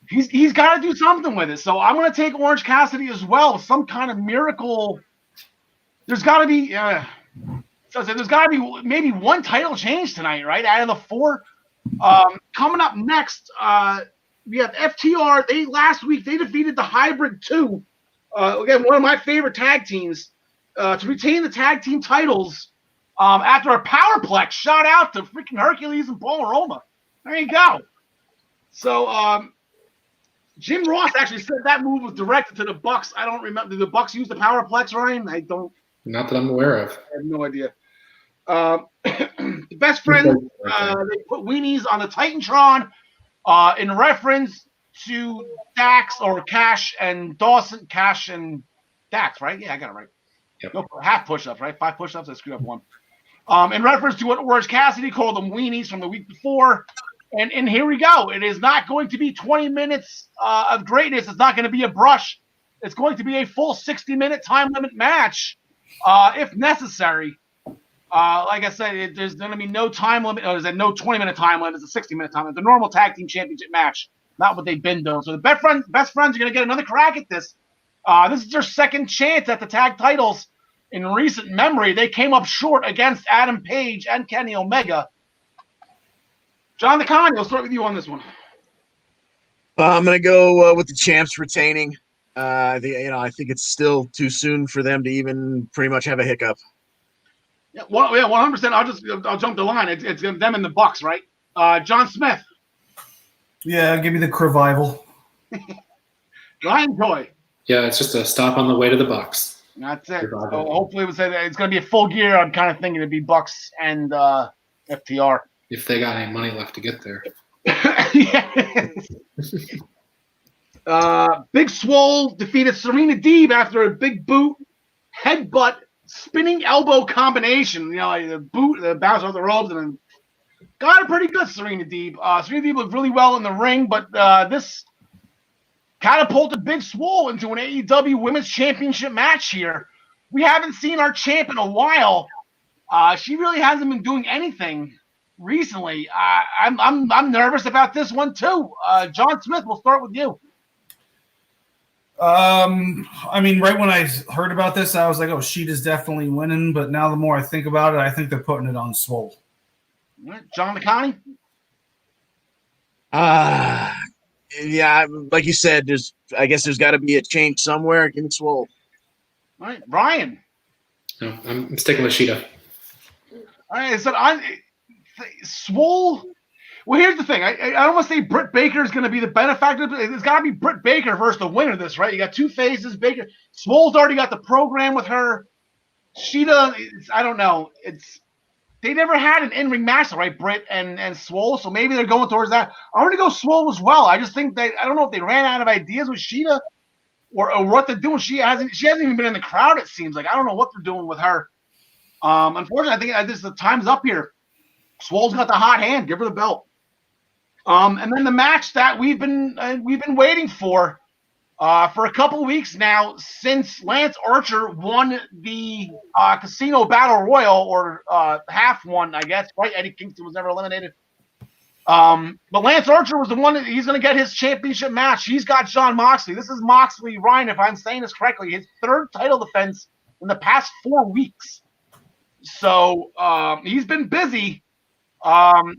he's got to do something with it. So I'm going to take Orange Cassidy as well. Some kind of miracle. There's got to be. There's got to be maybe one title change tonight, right? Out of the 4. Coming up next, we have FTR. Last week they defeated the Hybrid 2. Again, one of my favorite tag teams. To retain the tag team titles after a powerplex. Shout out to freaking Hercules and Paul Roma. There you go. So Jim Ross actually said that move was directed to the Bucks. I don't remember. Did the Bucks use the powerplex, Ryan? I don't. Not that I'm aware of. I have no idea. The best friends, they put weenies on the Titantron in reference to Dax or Cash and Dawson. Cash and Dax, right? Yeah, I got it right. Yep. No, half push-ups, right? 5 push-ups. I screwed up one. In reference to what Orange Cassidy called them weenies from the week before. And here we go. It is not going to be 20 minutes of greatness. It's not going to be a brush. It's going to be a full 60-minute time limit match, if necessary. Like I said, there's going to be no time limit. There's no 20-minute time limit. It's a 60-minute time limit. The normal tag team championship match, not what they've been doing. So the best friends are going to get another crack at this. This is their second chance at the tag titles in recent memory. They came up short against Adam Page and Kenny Omega. John the Con, we'll start with you on this one. I'm going to go with the champs retaining. I think it's still too soon for them to even pretty much have a hiccup. Yeah, 100%. I'll jump the line. It's them and the Bucks, right? John Smith. Yeah, give me the Crevival. Ryan Joy. Yeah, it's just a stop on the way to the Bucks. That's it. So hopefully it's going to be a full gear. I'm kind of thinking it'd be Bucks and FTR. If they got any money left to get there. Big Swole defeated Serena Deeb after a big boot, headbutt, spinning elbow combination. The boot, the bounce off the ropes, and then got it pretty good, Serena Deeb. Serena Deeb looked really well in the ring, but this catapulted Big Swole into an AEW Women's Championship match here. We haven't seen our champ in a while. She really hasn't been doing anything recently. I'm nervous about this one too. John Smith, we'll start with you. I mean, right when I heard about this, I was like, "Oh, Sheeta's definitely winning." But now, the more I think about it, I think they're putting it on Swole. All right, John McConney. Yeah, like you said, I guess there's got to be a change somewhere. Give me Swole. All right, Brian. No, I'm sticking with Sheeta. All right, so Swole. Well, here's the thing. I don't want to say Britt Baker is going to be the benefactor. It's got to be Britt Baker versus the winner of this, right? You got two faces. Baker, Swole's already got the program with her. Sheeta, I don't know. They never had an in-ring match, right? Britt and Swole, so maybe they're going towards that. I'm going to go Swole as well. I just think I don't know if they ran out of ideas with Sheeta or what they're doing. She hasn't even been in the crowd. It seems like I don't know what they're doing with her. Unfortunately, I think the time's up here. Swole's got the hot hand. Give her the belt. And then the match that we've been waiting for a couple of weeks now since Lance Archer won the Casino Battle Royal, or half won, I guess. Right? Eddie Kingston was never eliminated. But Lance Archer was the one he's going to get his championship match. He's got Jon Moxley. This is Moxley, Ryan, if I'm saying this correctly, his third title defense in the past 4 weeks. So he's been busy.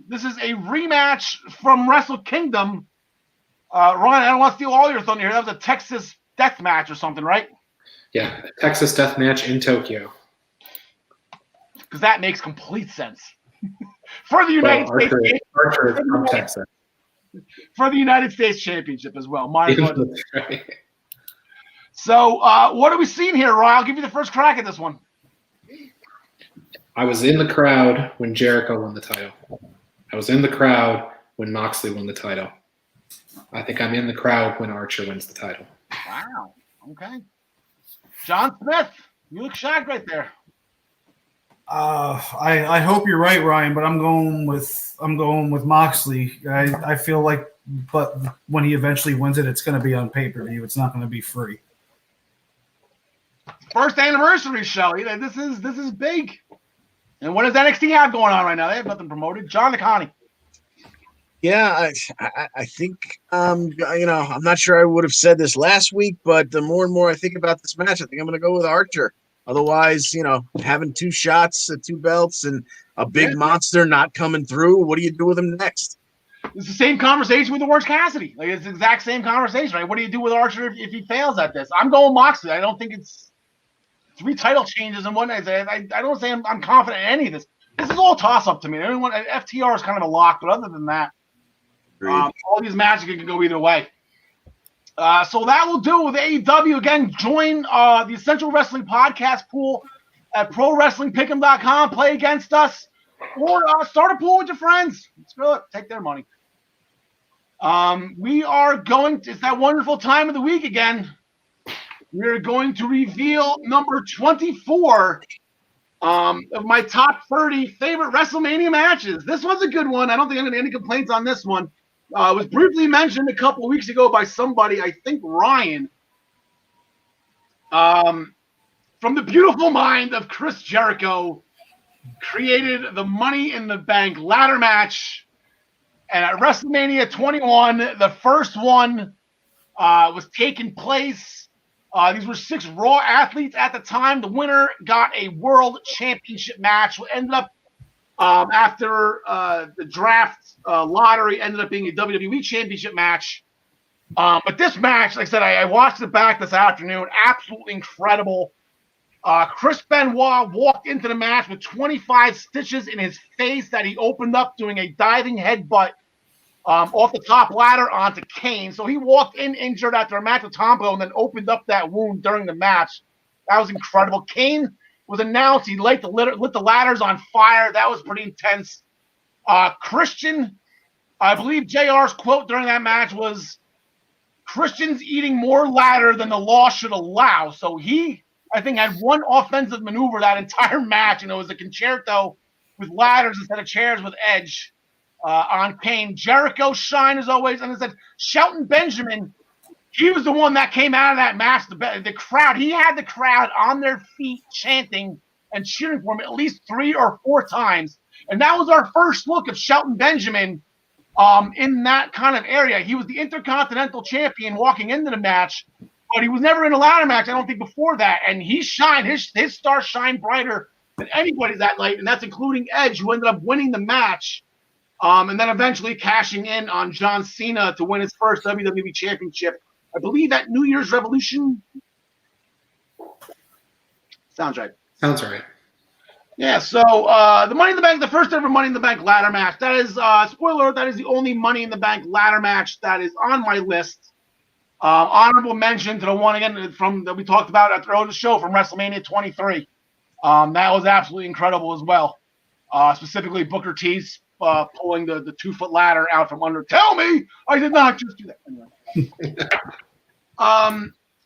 This is a rematch from Wrestle Kingdom. Ryan, I don't want to steal all your thunder here. That was a Texas death match or something, right? Yeah, Texas death match in Tokyo. Because that makes complete sense. For the United States Archer is from Texas. For the United States Championship as well. Right. So what are we seeing here, Ryan? I'll give you the first crack at this one. I was in the crowd when Jericho won the title. I was in the crowd when Moxley won the title. I think I'm in the crowd when Archer wins the title. Wow. Okay. John Smith, you look shocked right there. I hope you're right, Ryan, but I'm going with Moxley. I feel like, but when he eventually wins it, it's going to be on pay-per-view. It's not going to be free. First anniversary show. This is big. And what does NXT have going on right now? They have nothing promoted. John Nicani. Yeah, I think I'm not sure I would have said this last week, but the more and more I think about this match, I think I'm going to go with Archer. Otherwise, having 2 shots at 2 belts and a big monster not coming through, what do you do with him next? It's the same conversation with the Orange Cassidy. Like, it's the exact same conversation, right? What do you do with Archer if he fails at this? I'm going Moxley. I don't think it's 3 title changes in one night. I don't say I'm confident in any of this. This is all toss-up to me. Everyone, FTR is kind of a lock, but other than that, all these matches can go either way. So that will do with AEW. Again, join the Essential Wrestling Podcast pool at ProWrestlingPick'em.com. Play against us, or start a pool with your friends. Screw it. Take their money. We are going to, it's that wonderful time of the week again. We're going to reveal number 24 of my top 30 favorite WrestleMania matches. This was a good one. I don't think I'm going to have any complaints on this one. It was briefly mentioned a couple of weeks ago by somebody, I think Ryan, from the beautiful mind of Chris Jericho, created the Money in the Bank ladder match. And at WrestleMania 21, the first one was taking place. These were 6 Raw athletes at the time. The winner got a World Championship match, which ended up after the draft lottery ended up being a WWE Championship match. But this match, like I said, I watched it back this afternoon. Absolutely incredible. Chris Benoit walked into the match with 25 stitches in his face that he opened up doing a diving headbutt off the top ladder onto Kane. So he walked in injured after a match with Tomko and then opened up that wound during the match. That was incredible. Kane was announced. He lit the ladders on fire. That was pretty intense. Christian, I believe JR's quote during that match was, Christian's eating more ladder than the law should allow. So he, I think, had one offensive maneuver that entire match, and it was a concerto with ladders instead of chairs with Edge on Kane. Jericho shine as always. And I said, Shelton Benjamin, he was the one that came out of that match. The crowd, he had the crowd on their feet chanting and cheering for him at least 3 or 4 times. And that was our first look of Shelton Benjamin in that kind of area. He was the Intercontinental Champion walking into the match, but he was never in a ladder match, I don't think, before that. And he shined. His star shined brighter than anybody that night, and that's including Edge, who ended up winning the match and then eventually cashing in on John Cena to win his first WWE Championship. I believe at New Year's Revolution. Sounds right. Sounds right. Yeah, so the Money in the Bank, the first ever Money in the Bank ladder match. That is, spoiler alert, that is the only Money in the Bank ladder match that is on my list. Honorable mention to the one again from that we talked about at the show from WrestleMania 23. That was absolutely incredible as well. Specifically Booker T's pulling the 2-foot ladder out from under. Tell me I did not just do that. Anyway.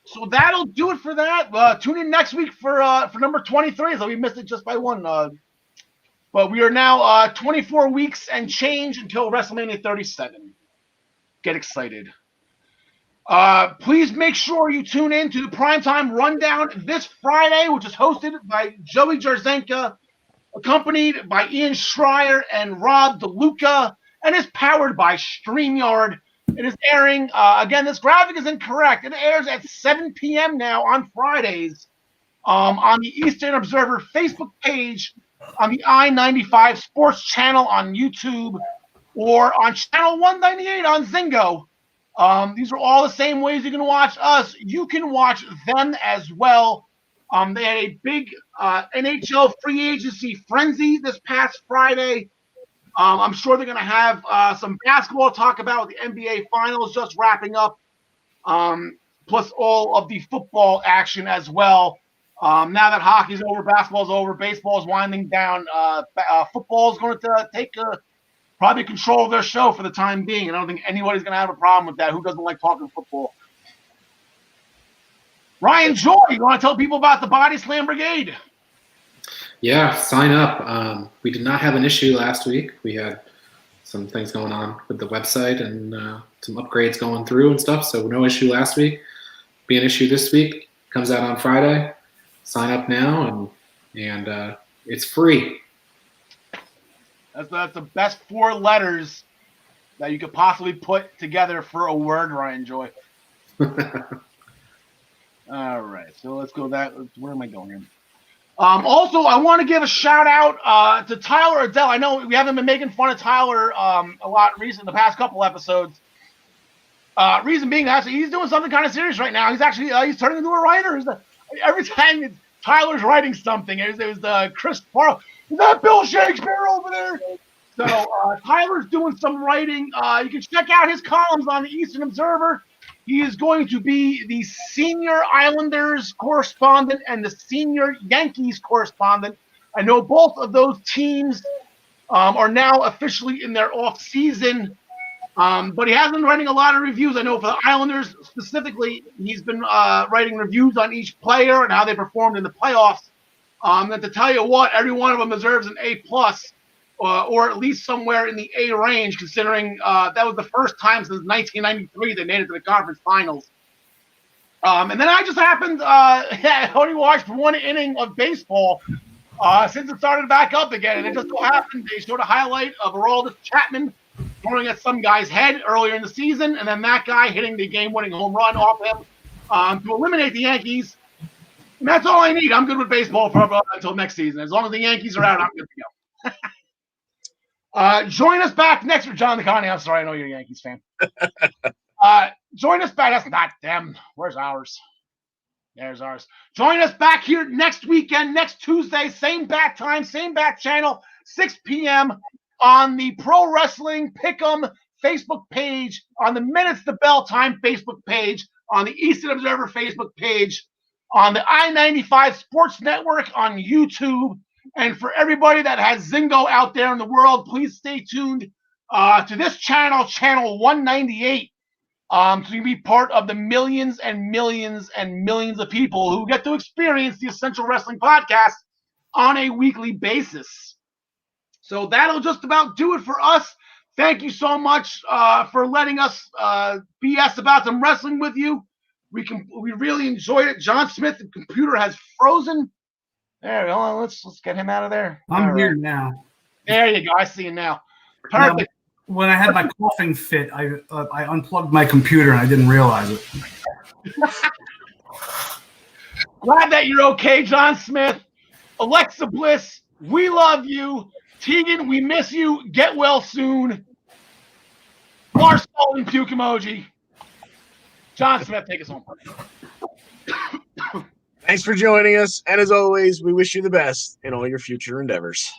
So that'll do it for that. Tune in next week for number 23. So we missed it just by one. But we are now 24 weeks and change until WrestleMania 37. Get excited. Please make sure you tune in to the Primetime Rundown this Friday, which is hosted by Joey Jarzenka, accompanied by Ian Schreier and Rob DeLuca, and is powered by StreamYard. It is airing, again, this graphic is incorrect. It airs at 7 p.m. now on Fridays on the Eastern Observer Facebook page, on the I-95 Sports channel on YouTube, or on channel 198 on Zingo. These are all the same ways you can watch us. You can watch them as well. They had a big NHL free agency frenzy this past Friday. I'm sure they're going to have some basketball to talk about with the NBA Finals just wrapping up, plus all of the football action as well. Now that hockey's over, basketball's over, baseball's winding down, football's going to take probably control their show for the time being. And I don't think anybody's going to have a problem with that. Who doesn't like talking football? Ryan Joy, you want to tell people about the Body Slam Brigade? Yeah, sign up. We did not have an issue last week. We had some things going on with the website and some upgrades going through and stuff. So no issue last week. Be an issue this week. Comes out on Friday. Sign up now, and it's free. That's the best 4 letters that you could possibly put together for a word, Ryan Joy. All right, so let's go that. Where am I going here? Also, I want to give a shout out to Tyler Adele. I know we haven't been making fun of Tyler a lot recently, the past couple episodes. Reason being, actually, he's doing something kind of serious right now. He's actually he's turning into a writer. Every time Tyler's writing something, it was Chris Farley. Is that Bill Shakespeare over there? So Tyler's doing some writing. You can check out his columns on the Eastern Observer. He is going to be the senior Islanders correspondent and the senior Yankees correspondent. I know both of those teams are now officially in their off season, but he has been writing a lot of reviews. I know for the Islanders specifically, he's been writing reviews on each player and how they performed in the playoffs. And to tell you what, every one of them deserves an A+. Or at least somewhere in the A range, considering that was the first time since 1993 they made it to the conference finals. And then I just happened I only watched 1 inning of baseball since it started back up again, and it just so happened they showed a highlight of Aroldis Chapman throwing at some guy's head earlier in the season, and then that guy hitting the game-winning home run off him to eliminate the Yankees. And that's all I need. I'm good with baseball until next season. As long as the Yankees are out, I'm good to go. Join us back next week, John DeConnie. I'm sorry, I know you're a Yankees fan. Join us back. That's not them. Where's ours? There's ours. Join us back here next weekend, next Tuesday, same bat time, same bat channel, 6 p.m. on the Pro Wrestling Pick'em Facebook page, on the Minutes to Bell Time Facebook page, on the Eastern Observer Facebook page, on the I-95 Sports Network on YouTube. And for everybody that has Zingo out there in the world, please stay tuned to this channel, channel 198, so you can be part of the millions and millions and millions of people who get to experience the Essential Wrestling Podcast on a weekly basis. So that'll just about do it for us. Thank you so much for letting us BS about some wrestling with you. We really enjoyed it. John Smith, the computer has frozen. There, hold on. Let's get him out of there. I'm here now. There you go. I see you now. Perfect. Now, when I had my coughing fit, I unplugged my computer and I didn't realize it. Glad that you're okay, John Smith. Alexa Bliss, we love you. Tegan, we miss you. Get well soon. Lars and puke emoji. John Smith, take us home. Thanks for joining us, and as always, we wish you the best in all your future endeavors.